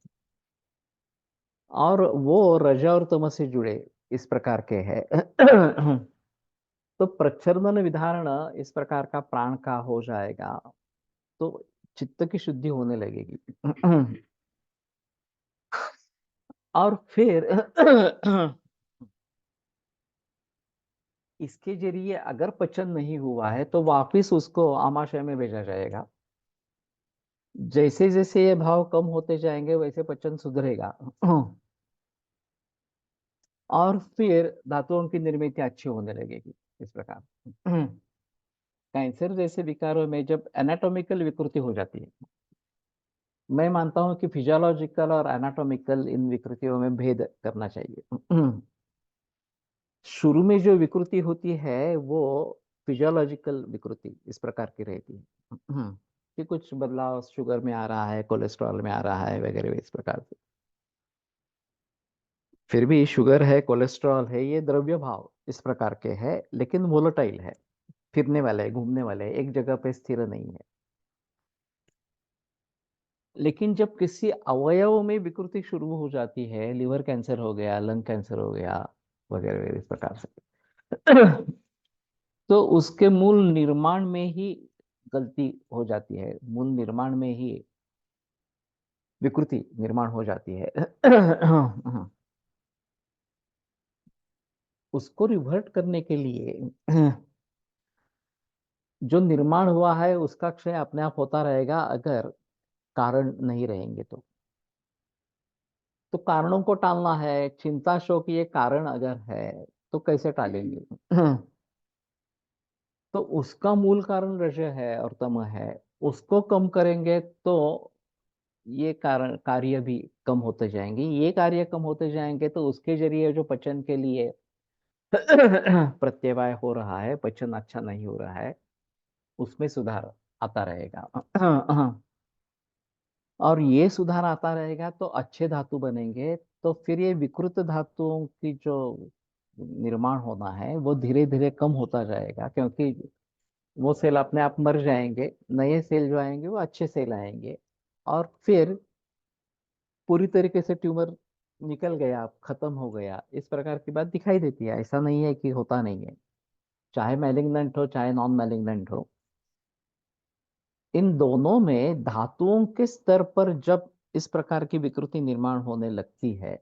और वो रजा और तमस से जुड़े इस प्रकार के है। तो प्रच्छन्न विधारण इस प्रकार का प्राण का हो जाएगा, तो चित्त की शुद्धि होने लगेगी। और फिर इसके जरिए अगर पचन नहीं हुआ है तो वापिस उसको आमाशय में भेजा जाएगा। जैसे जैसे ये भाव कम होते जाएंगे वैसे पचन सुधरेगा। और फिर धातुओं की निर्मित अच्छी होने लगेगी इस प्रकार। कैंसर जैसे विकारों में जब एनाटॉमिकल विकृति हो जाती है, मैं मानता हूं कि फिजियोलॉजिकल और एनाटॉमिकल इन विकृतियों में भेद करना चाहिए। शुरू में जो विकृति होती है वो फिजियोलॉजिकल विकृति इस प्रकार की रहती है। कि कुछ बदलाव शुगर में आ रहा है, कोलेस्ट्रॉल में आ रहा है वगैरह इस प्रकार से। फिर भी शुगर है, कोलेस्ट्रॉल है, ये द्रव्य भाव इस प्रकार के है, लेकिन वोलेटाइल है, फिरने वाले हैं, घूमने वाले हैं, एक जगह पे स्थिर नहीं है। लेकिन जब किसी अवयव में विकृति शुरू हो जाती है, लिवर कैंसर हो गया, लंग कैंसर हो गया वगैरह वगैरह इस प्रकार से, तो उसके मूल निर्माण में ही गलती हो जाती है, मूल निर्माण में ही विकृति निर्माण हो जाती है। उसको रिवर्ट करने के लिए जो निर्माण हुआ है उसका क्षय अपने आप होता रहेगा, अगर कारण नहीं रहेंगे तो कारणों को टालना है। चिंता शोक ये कारण अगर है तो कैसे टालेंगे? तो उसका मूल कारण रज है और तम है, उसको कम करेंगे तो ये कारण कार्य भी कम होते जाएंगे। ये कार्य कम होते जाएंगे तो उसके जरिए जो पचन के लिए प्रत्यवाय हो रहा है, पचन अच्छा नहीं हो रहा है, उसमें सुधार आता रहेगा। और ये सुधार आता रहेगा तो अच्छे धातु बनेंगे। तो फिर ये विकृत धातुओं की जो निर्माण होना है वो धीरे धीरे कम होता जाएगा, क्योंकि वो सेल अपने आप मर जाएंगे, नए सेल जो आएंगे वो अच्छे सेल आएंगे। और फिर पूरी तरीके से ट्यूमर निकल गया, खत्म हो गया, इस प्रकार की बात दिखाई देती है। ऐसा नहीं है कि होता नहीं है, चाहे मैलिग्नेंट हो चाहे नॉन मैलिग्नेंट हो। इन दोनों में धातुओं के स्तर पर जब इस प्रकार की विकृति निर्माण होने लगती है,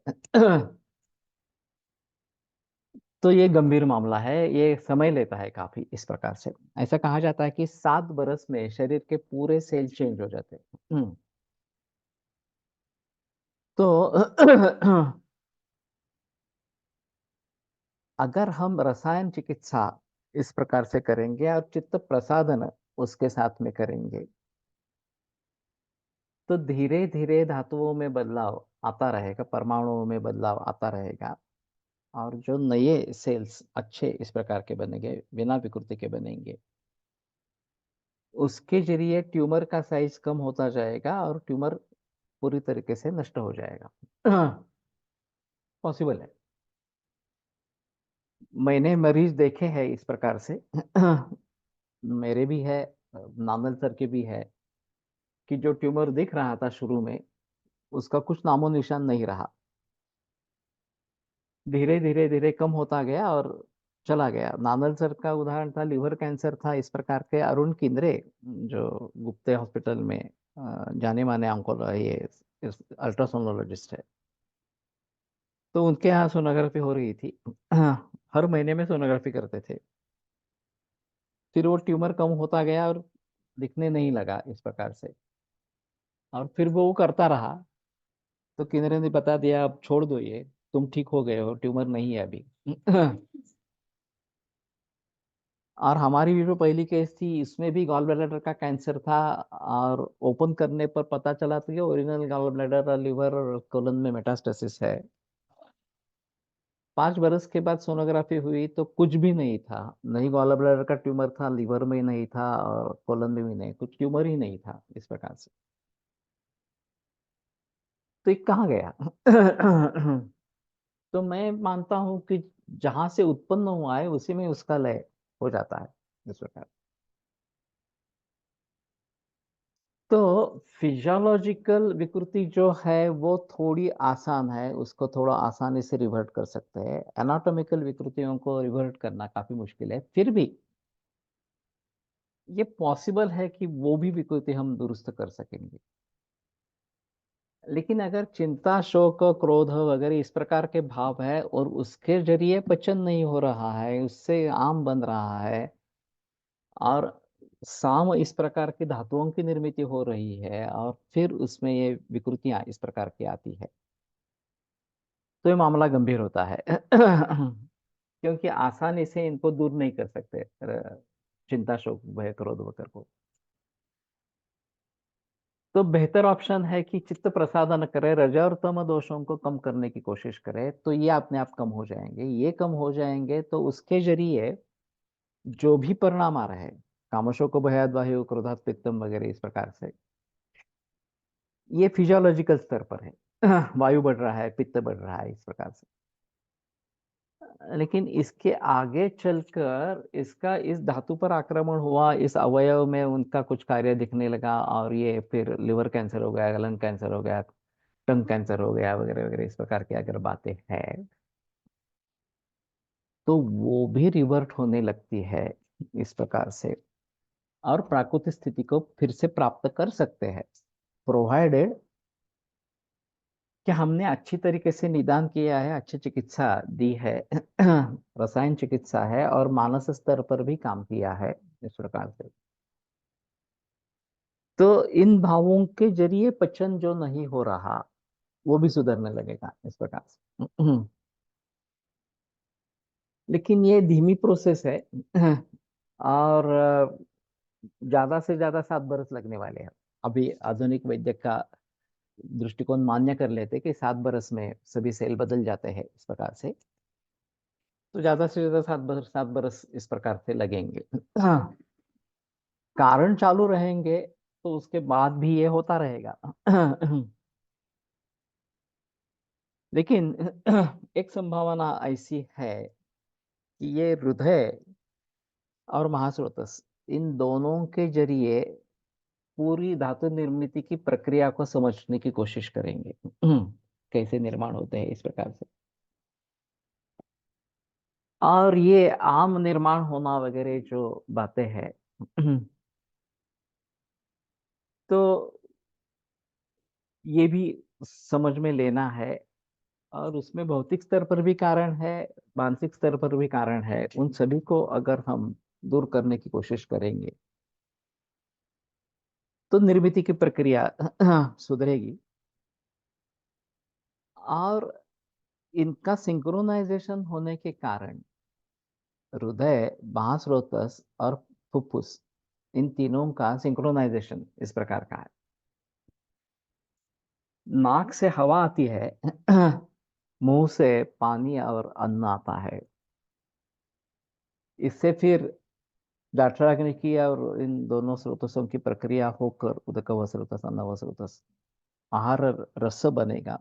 तो ये गंभीर मामला है, ये समय लेता है काफी इस प्रकार से। ऐसा कहा जाता है कि 7 बरस में शरीर के पूरे सेल चेंज हो जाते हैं। तो अगर हम रसायन चिकित्सा इस प्रकार से करेंगे और चित्त प्रसादन उसके साथ में करेंगे, तो धीरे धीरे धातुओं में बदलाव आता रहेगा, परमाणुओं में बदलाव आता रहेगा। और जो नए सेल्स अच्छे इस प्रकार के बनेंगे, बिना विकृति के बनेंगे, उसके जरिए ट्यूमर का साइज कम होता जाएगा और ट्यूमर पूरी तरीके से नष्ट हो जाएगा। पॉसिबल है। मैंने मरीज देखे हैं इस प्रकार से। मेरे भी है, नामल सर के भी है, कि जो ट्यूमर दिख रहा था शुरू में उसका कुछ नामो निशान नहीं रहा, धीरे धीरे धीरे कम होता गया और चला गया। नानल सर का उदाहरण था, लिवर कैंसर था इस प्रकार के। अरुण किंद्रे जो गुप्ते हॉस्पिटल में जाने माने ऑन्कोलो ये अल्ट्रासोनोलॉजिस्ट है, तो उनके यहाँ सोनोग्राफी हो रही थी। हर महीने में सोनोग्राफी करते थे। फिर वो ट्यूमर कम होता गया और दिखने नहीं लगा इस प्रकार से, और फिर वो करता रहा। तो किन्नरे ने बता दिया अब छोड़ दो ये, तुम ठीक हो गए हो, ट्यूमर नहीं है अभी। और हमारी भी जो पहली केस थी इसमें भी गॉल ब्लैडर का कैंसर था, और ओपन करने पर पता चला था कि ओरिजिनल गॉल ब्लैडर और लिवर और कोलन में मेटास्टेसिस है। 5 बरस के बाद सोनोग्राफी हुई तो कुछ भी नहीं था, नहीं गॉल ब्लैडर का ट्यूमर था, लिवर में नहीं था, और कोलन में भी नहीं, कुछ ट्यूमर ही नहीं था इस प्रकार से। तो ये कहाँ गया? तो मैं मानता हूं कि जहां से उत्पन्न हुआ है उसी में उसका लय हो जाता है इस प्रकार। तो फिजियोलॉजिकल विकृति जो है वो थोड़ी आसान है, उसको थोड़ा आसानी से रिवर्ट कर सकते हैं। एनाटॉमिकल विकृतियों को रिवर्ट करना काफी मुश्किल है, फिर भी ये पॉसिबल है कि वो भी विकृति हम दुरुस्त कर सकेंगे। लेकिन अगर चिंता, शोक, क्रोध वगैरह इस प्रकार के भाव है और उसके जरिए पचन नहीं हो रहा है, उससे आम बन रहा है, और साम इस प्रकार की धातुओं की निर्मित हो रही है, और फिर उसमें ये विकृतियां इस प्रकार की आती है, तो ये मामला गंभीर होता है। क्योंकि आसानी से इनको दूर नहीं कर सकते, चिंता, शोक, भय, क्रोध वगैरह को। तो बेहतर ऑप्शन है कि चित्त प्रसादन करे, रज और तम दोषों को कम करने की कोशिश करे, तो ये अपने आप कम हो जाएंगे। ये कम हो जाएंगे तो उसके जरिए जो भी परिणाम आ रहे हैं, कामशोक, भयाद, वायु, क्रोधात, पित्तम वगैरह इस प्रकार से, ये फिजियोलॉजिकल स्तर पर है। वायु बढ़ रहा है, पित्त बढ़ रहा है इस प्रकार से। लेकिन इसके आगे चलकर इसका इस धातु पर आक्रमण हुआ, इस अवयव में उनका कुछ कार्य दिखने लगा, और ये फिर लिवर कैंसर हो गया, लंग कैंसर हो गया, टंग कैंसर हो गया वगैरह वगैरह, इस प्रकार की अगर बातें हैं तो वो भी रिवर्ट होने लगती है इस प्रकार से, और प्राकृतिक स्थिति को फिर से प्राप्त कर सकते हैं, प्रोवाइडेड कि हमने अच्छी तरीके से निदान किया है, अच्छी चिकित्सा दी है, रसायन चिकित्सा है, और मानस स्तर पर भी काम किया है इस प्रकार से। तो इन भावों के जरिए पचन जो नहीं हो रहा वो भी सुधरने लगेगा इस प्रकार से। लेकिन ये धीमी प्रोसेस है। और ज्यादा से ज्यादा 7 बरस लगने वाले हैं। अभी आधुनिक वैद्य का दृष्टिकोण मान्य कर लेते हैं कि 7 बरस में सभी सेल बदल जाते हैं इस प्रकार से। तो ज्यादा से ज्यादा 7 बरस, 7 बरस इस प्रकार से लगेंगे। हाँ, कारण चालू रहेंगे तो उसके बाद भी ये होता रहेगा। लेकिन एक संभावना ऐसी है कि ये हृदय और महास्रोतस, इन दोनों के जरिए पूरी धातु निर्मित की प्रक्रिया को समझने की कोशिश करेंगे। कैसे निर्माण होते हैं इस प्रकार से, और ये आम निर्माण होना वगैरह जो बातें हैं, तो ये भी समझ में लेना है। और उसमें भौतिक स्तर पर भी कारण है, मानसिक स्तर पर भी कारण है, उन सभी को अगर हम दूर करने की कोशिश करेंगे तो निर्मिति की प्रक्रिया सुधरेगी, और इनका सिंक्रोनाइजेशन होने के कारण हृदय, महास्रोतस और फुफ्फुस, इन तीनों का सिंक्रोनाइजेशन इस प्रकार का है। नाक से हवा आती है, मुंह से पानी और अन्न आता है, इससे फिर दाक्षाग्नि की और इन दोनों स्रोतों की प्रक्रिया होकर उदक व स्रोतस, अन्न व स्रोतस, आहार रस बनेगा,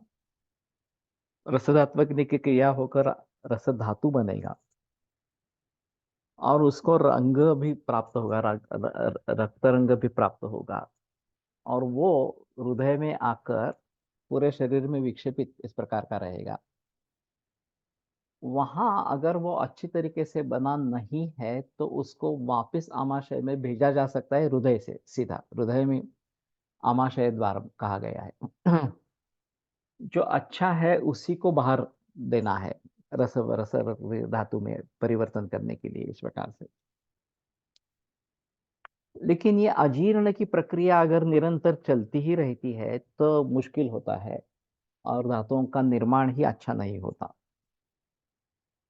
रसधात्मक की क्रिया होकर रस धातु बनेगा, और उसको रंग भी प्राप्त होगा, रक्त रंग भी प्राप्त होगा, और वो हृदय में आकर पूरे शरीर में विक्षेपित इस प्रकार का रहेगा। वहां अगर वो अच्छी तरीके से बना नहीं है तो उसको वापस आमाशय में भेजा जा सकता है, हृदय से सीधा हृदय में आमाशय द्वार कहा गया है। जो अच्छा है उसी को बाहर देना है, रस रस धातु में परिवर्तन करने के लिए इस प्रकार से। लेकिन ये अजीर्ण की प्रक्रिया अगर निरंतर चलती ही रहती है तो मुश्किल होता है, और धातुओं का निर्माण ही अच्छा नहीं होता,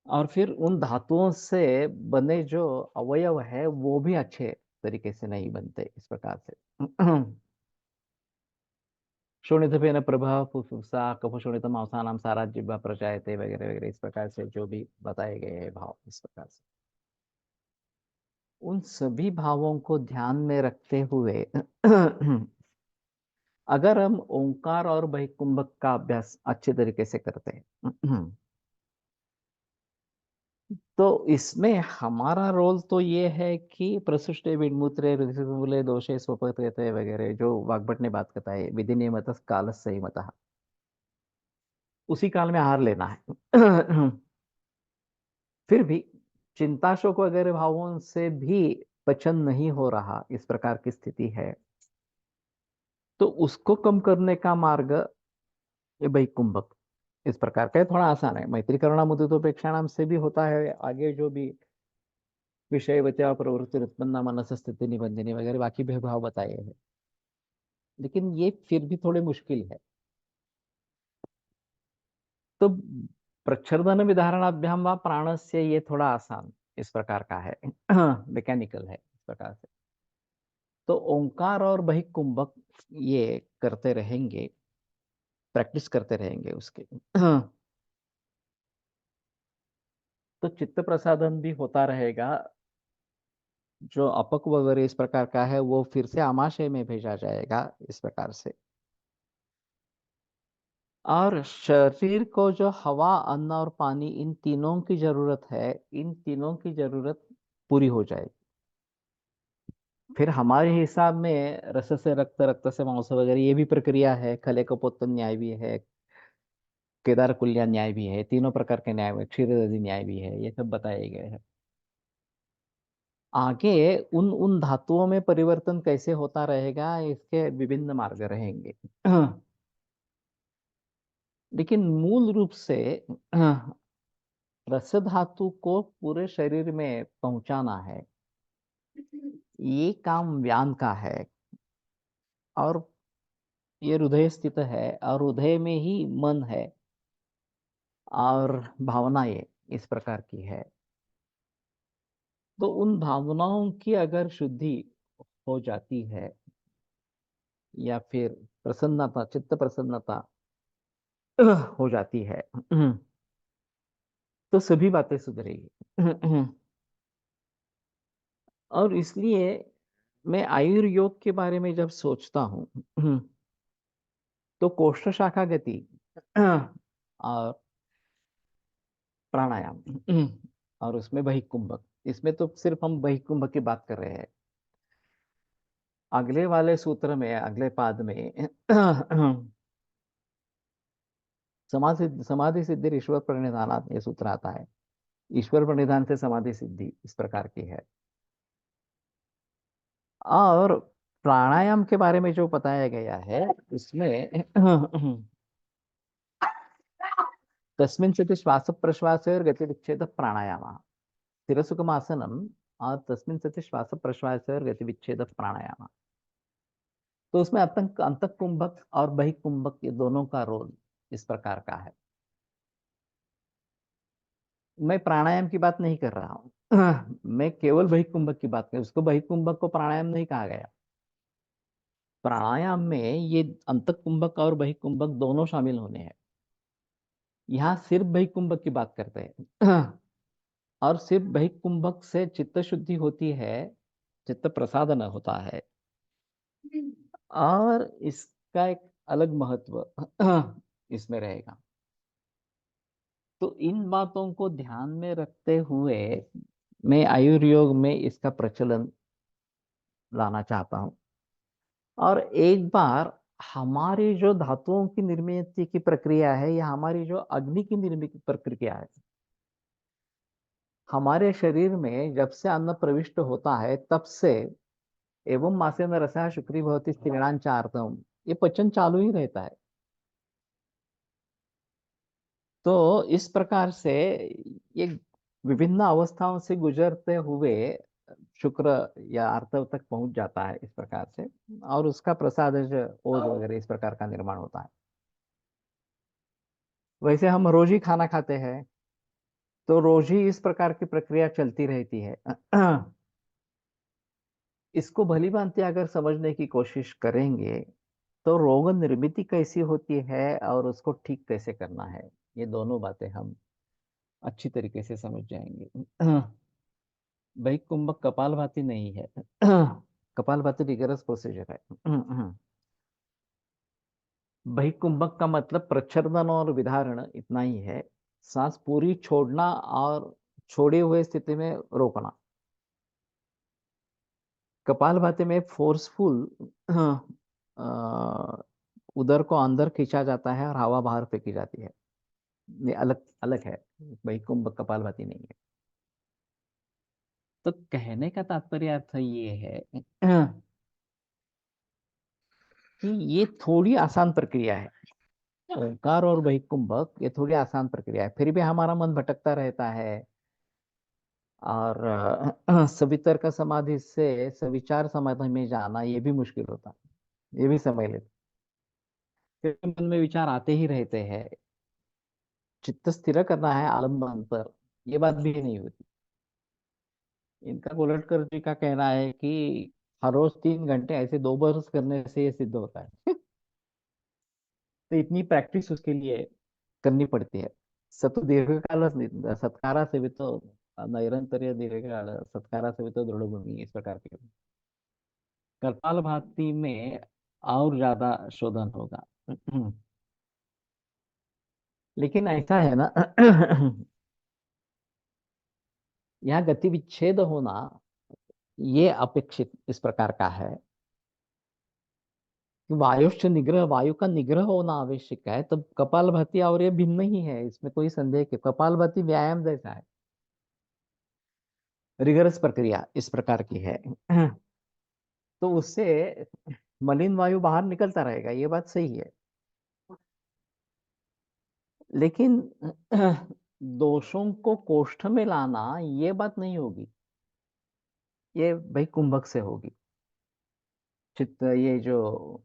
और फिर उन धातुओं से बने जो अवयव है वो भी अच्छे तरीके से नहीं बनते इस प्रकार से। शोणितपेन प्रभा फुफ्फुसा कफ शोणित मांसानाम सारा जिह्वा प्रचायते वगैरह वगैरह, इस प्रकार से जो भी बताए गए हैं भाव इस प्रकार से, उन सभी भावों को ध्यान में रखते हुए अगर हम ओंकार और बहिकुंभक का अभ्यास अच्छे तरीके से करते हैं तो इसमें हमारा रोल तो ये है कि प्रसुष्टे विन्मुत्रे ऋतुमूले दोषे स्वपकृते वगैरह जो वाग्भट ने बात बताई विधि नियमतः कालस्य संयमतः, उसी काल में आहार लेना है फिर भी चिंताशोक वगैरह भावों से भी पचन नहीं हो रहा, इस प्रकार की स्थिति है, तो उसको कम करने का मार्ग ये वैकुंभक इस प्रकार का है। थोड़ा आसान है, मैत्री करुणा मुदितोपेक्षा नाम से भी होता है, आगे जो भी विषयवत्या प्रवृत्ति उत्पन्ना मनस स्थिति निबंधनी वगैरह बाकी भी भाव बताए हैं, लेकिन ये फिर भी थोड़े मुश्किल है। तो प्रच्छर्दन विधारणाभ्याम व प्राणस्य ये थोड़ा आसान इस प्रकार का है मैकेनिकल है इस प्रकार से। तो ओंकार और बहिकुंभक ये करते रहेंगे, प्रैक्टिस करते रहेंगे उसके तो चित्त प्रसादन भी होता रहेगा। जो अपक वगैरह इस प्रकार का है वो फिर से आमाशय में भेजा जाएगा इस प्रकार से। और शरीर को जो हवा अन्न और पानी इन तीनों की जरूरत है, इन तीनों की जरूरत पूरी हो जाएगी। फिर हमारे हिसाब में रस से रक्त रक्त से मांस वगैरह ये भी प्रक्रिया है, खले कपोत्तन न्याय भी है, केदार कुल्या न्याय भी है, तीनों प्रकार के न्याय, क्षीर न्याय भी है, ये सब बताए गए हैं। आगे उन उन धातुओं में परिवर्तन कैसे होता रहेगा इसके विभिन्न मार्ग रहेंगे लेकिन मूल रूप से रस धातु को पूरे शरीर में पहुंचाना है, ये काम व्यान का है। और ये हृदय स्थित है और हृदय में ही मन है और भावनाएं इस प्रकार की है। तो उन भावनाओं की अगर शुद्धि हो जाती है या फिर प्रसन्नता चित्त प्रसन्नता हो जाती है तो सभी बातें सुधरेगी और इसलिए मैं आयुर्योग के बारे में जब सोचता हूँ तो कोष्ठ शाखा गति और प्राणायाम और उसमें बहिकुंभक, इसमें तो सिर्फ हम बहिकुंभक की बात कर रहे हैं। अगले वाले सूत्र में अगले पाद में समाधि सिद्धि ईश्वर प्रणिधानात् ये सूत्र आता है। ईश्वर प्रणिधान से समाधि सिद्धि इस प्रकार की है। और प्राणायाम के बारे में जो बताया गया है उसमें तस्मिन् सति श्वास प्रश्वास और गति विच्छेद प्राणायाम स्थिरसुखमासनम और तस्मिन् सति श्वास प्रश्वास और गति विच्छेद प्राणायाम। तो उसमें अंतक अंतक कुंभक और बहिकुंभक ये दोनों का रोल इस प्रकार का है। मैं प्राणायाम की बात नहीं कर रहा हूँ मैं केवल बहिकुंभक की बात कर, उसको बहिकुंभक को प्राणायाम नहीं कहा गया। प्राणायाम में ये अंतक कुंभक और बहिकुंभक दोनों शामिल होने हैं। यहाँ सिर्फ बहिकुंभक की बात करते हैं और सिर्फ बहिकुंभक से चित्त शुद्धि होती है, चित्त प्रसादन होता है। और इसका एक अलग महत्व इसमें रहेगा। तो इन बातों को ध्यान में रखते हुए मैं आयुर्योग में इसका प्रचलन लाना चाहता हूँ। और एक बार हमारी जो धातुओं की निर्मित की प्रक्रिया है या हमारी जो अग्नि की निर्मित प्रक्रिया है, हमारे शरीर में जब से अन्न प्रविष्ट होता है तब से एवं मासेन रसः शुक्री भवति स्त्रीणांचार्तम, ये पचन चालू ही रहता है। तो इस प्रकार से ये विभिन्न अवस्थाओं से गुजरते हुए शुक्र या आर्तव तक पहुंच जाता है इस प्रकार से, और उसका प्रसाद ओज वगैरह इस प्रकार का निर्माण होता है। वैसे हम रोज ही खाना खाते हैं तो रोज ही इस प्रकार की प्रक्रिया चलती रहती है इसको भली भांति अगर समझने की कोशिश करेंगे तो रोग निर्मिति कैसी होती है और उसको ठीक कैसे करना है, ये दोनों बातें हम अच्छी तरीके से समझ जाएंगे भाई कुंभक कपालभाति नहीं है कपालभाति रिगरस प्रोसीजर है बहिकुंभक का मतलब प्रच्छन्न और विधारण इतना ही है। सांस पूरी छोड़ना और छोड़े हुए स्थिति में रोकना। कपालभाति में फोर्सफुल उदर को अंदर खींचा जाता है और हवा बाहर फेंकी जाती है। ये अलग अलग है। बहिकुंभक कपालभाति नहीं है। तो कहने का तात्पर्य अर्थ ये है कि ये थोड़ी आसान प्रक्रिया है। ओंकार और बहिकुंभक ये थोड़ी आसान प्रक्रिया है, फिर भी हमारा मन भटकता रहता है। और सवितर का समाधि से सविचार समाधि में जाना ये भी मुश्किल होता है, ये भी समय लेता है। फिर मन में विचार आते ही रहते हैं। चित्त स्थिर करना है आलम्बन पर, ये बात भी नहीं होती। इनका गोलटकर जी का कहना है कि हर रोज 3 घंटे ऐसे 2 बरस करने से ये सिद्ध होता है। तो इतनी प्रैक्टिस उसके लिए करनी पड़ती है। सतो दीर्घकाल सत्कारा से भी तो नैरंतर्य दीर्घकाल सत्कारा से भी तो दृढ़ भूमि इस प्रकार के कपालभाति में और ज्यादा शोधन होगा। लेकिन ऐसा है ना यहाँ गति विच्छेद होना ये अपेक्षित इस प्रकार का है कि वायुश्च निग्रह, वायु का निग्रह होना आवश्यक है। तब कपालभाति और ये भिन्न ही है, इसमें कोई संदेह के कपालभाति व्यायाम जैसा है, रिगरस प्रक्रिया इस प्रकार की है। तो उससे मलिन वायु बाहर निकलता रहेगा, ये बात सही है। लेकिन दोषों को कोष्ठ में लाना ये बात नहीं होगी, ये भाई कुंभक से होगी। चित्त ये जो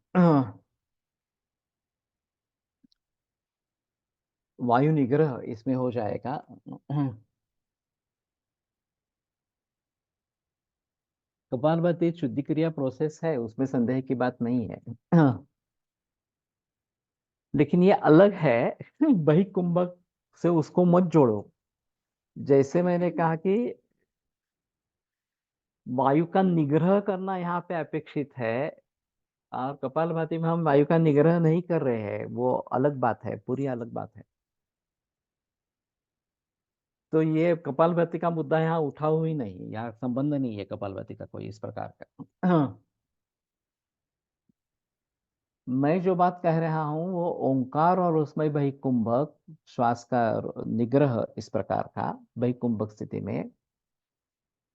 वायु निग्रह इसमें हो जाएगा। कपालभाति शुद्धि क्रिया प्रोसेस है, उसमें संदेह की बात नहीं है। लेकिन ये अलग है। वही कुंभक से उसको मत जोड़ो। जैसे मैंने कहा कि वायु का निग्रह करना यहाँ पे अपेक्षित है, और कपालभाति में हम वायु का निग्रह नहीं कर रहे हैं, वो अलग बात है, पूरी अलग बात है। तो ये कपालभाति का मुद्दा यहाँ उठा हुई नहीं, यहाँ संबंध नहीं है कपालभाति का कोई इस प्रकार का। मैं जो बात कह रहा हूँ वो ओंकार और उसमें बहिकुंभक श्वास का निग्रह इस प्रकार का बहिकुंभक स्थिति में,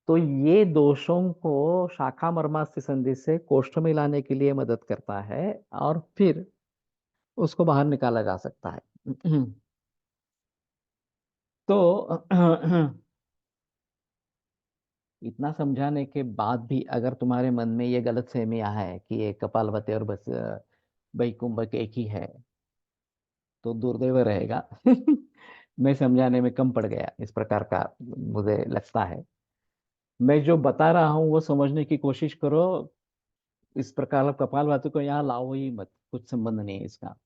तो ये दोषों को शाखा मर्मास्ति संधि से कोष्ठ में लाने के लिए मदद करता है, और फिर उसको बाहर निकाला जा सकता है। तो इतना समझाने के बाद भी अगर तुम्हारे मन में ये गलत फहमियां है कि ये कपालभाति और बस वैकुंभक एक ही है, तो दुर्दैव रहेगा। मैं समझाने में कम पड़ गया इस प्रकार का मुझे लगता है। मैं जो बता रहा हूँ वो समझने की कोशिश करो। इस प्रकार कपालभाति को यहाँ लाओ ही मत, कुछ संबंध नहीं है इसका।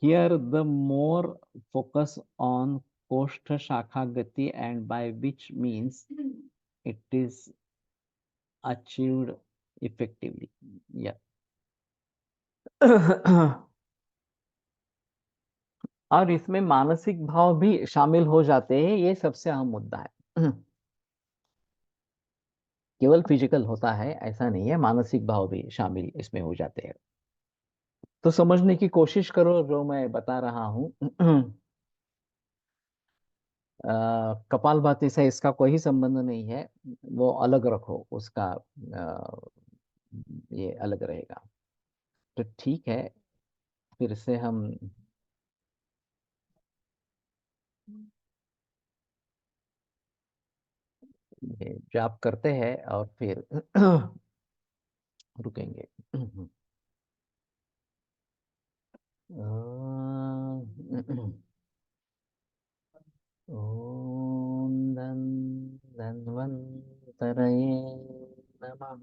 Here the more focus on कोष्ठ शाखा गति and by which means it is achieved effectively. या और इसमें मानसिक भाव भी शामिल हो जाते हैं, ये सबसे अहम मुद्दा है। केवल फिजिकल होता है ऐसा नहीं है, मानसिक भाव भी शामिल इसमें हो जाते हैं। तो समझने की कोशिश करो जो मैं बता रहा हूँ। कपालभाति से इसका कोई संबंध नहीं है, वो अलग रखो उसका। ये अलग रहेगा। तो ठीक है, फिर से हम ये जाप करते हैं और फिर रुकेंगे। ओम धन्वन्तरये नमः।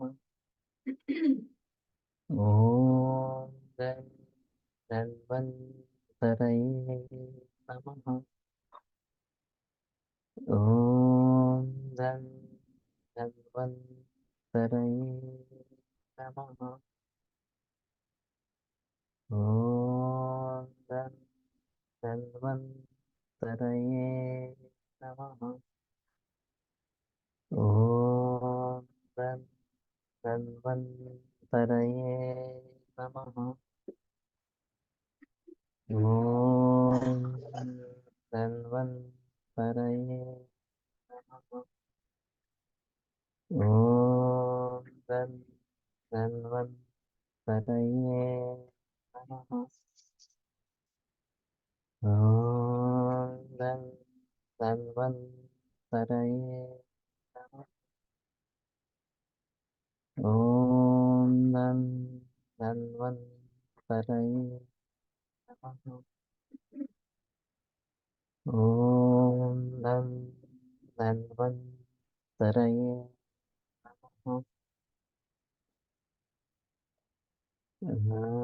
ओम धन्वन्तरये नमः। ओम धन्वन्तरये नमः। ॐ धन्वन्तरये नमः। ॐ धन्वन्तरये नमः। ॐ धन्वन्तरये नमः। ॐ धन्वन्तरये नमः। ॐ धन्वन्तरये नमः। ॐ धन्वन्तरये नमः। ॐ धन्वन्तरये नमः।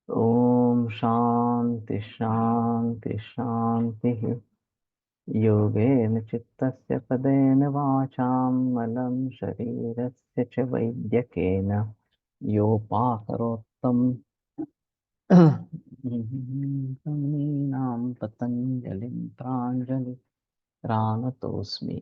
ॐ शान्ति शान्ति शान्तिः। योगेन चित्तस्य पदेन वाचां मलं शरीरस्य च वैद्यकेन योपाकरोत्तम मुनीनां पतञ्जलिं प्राञ्जलि प्राणतोऽस्मि।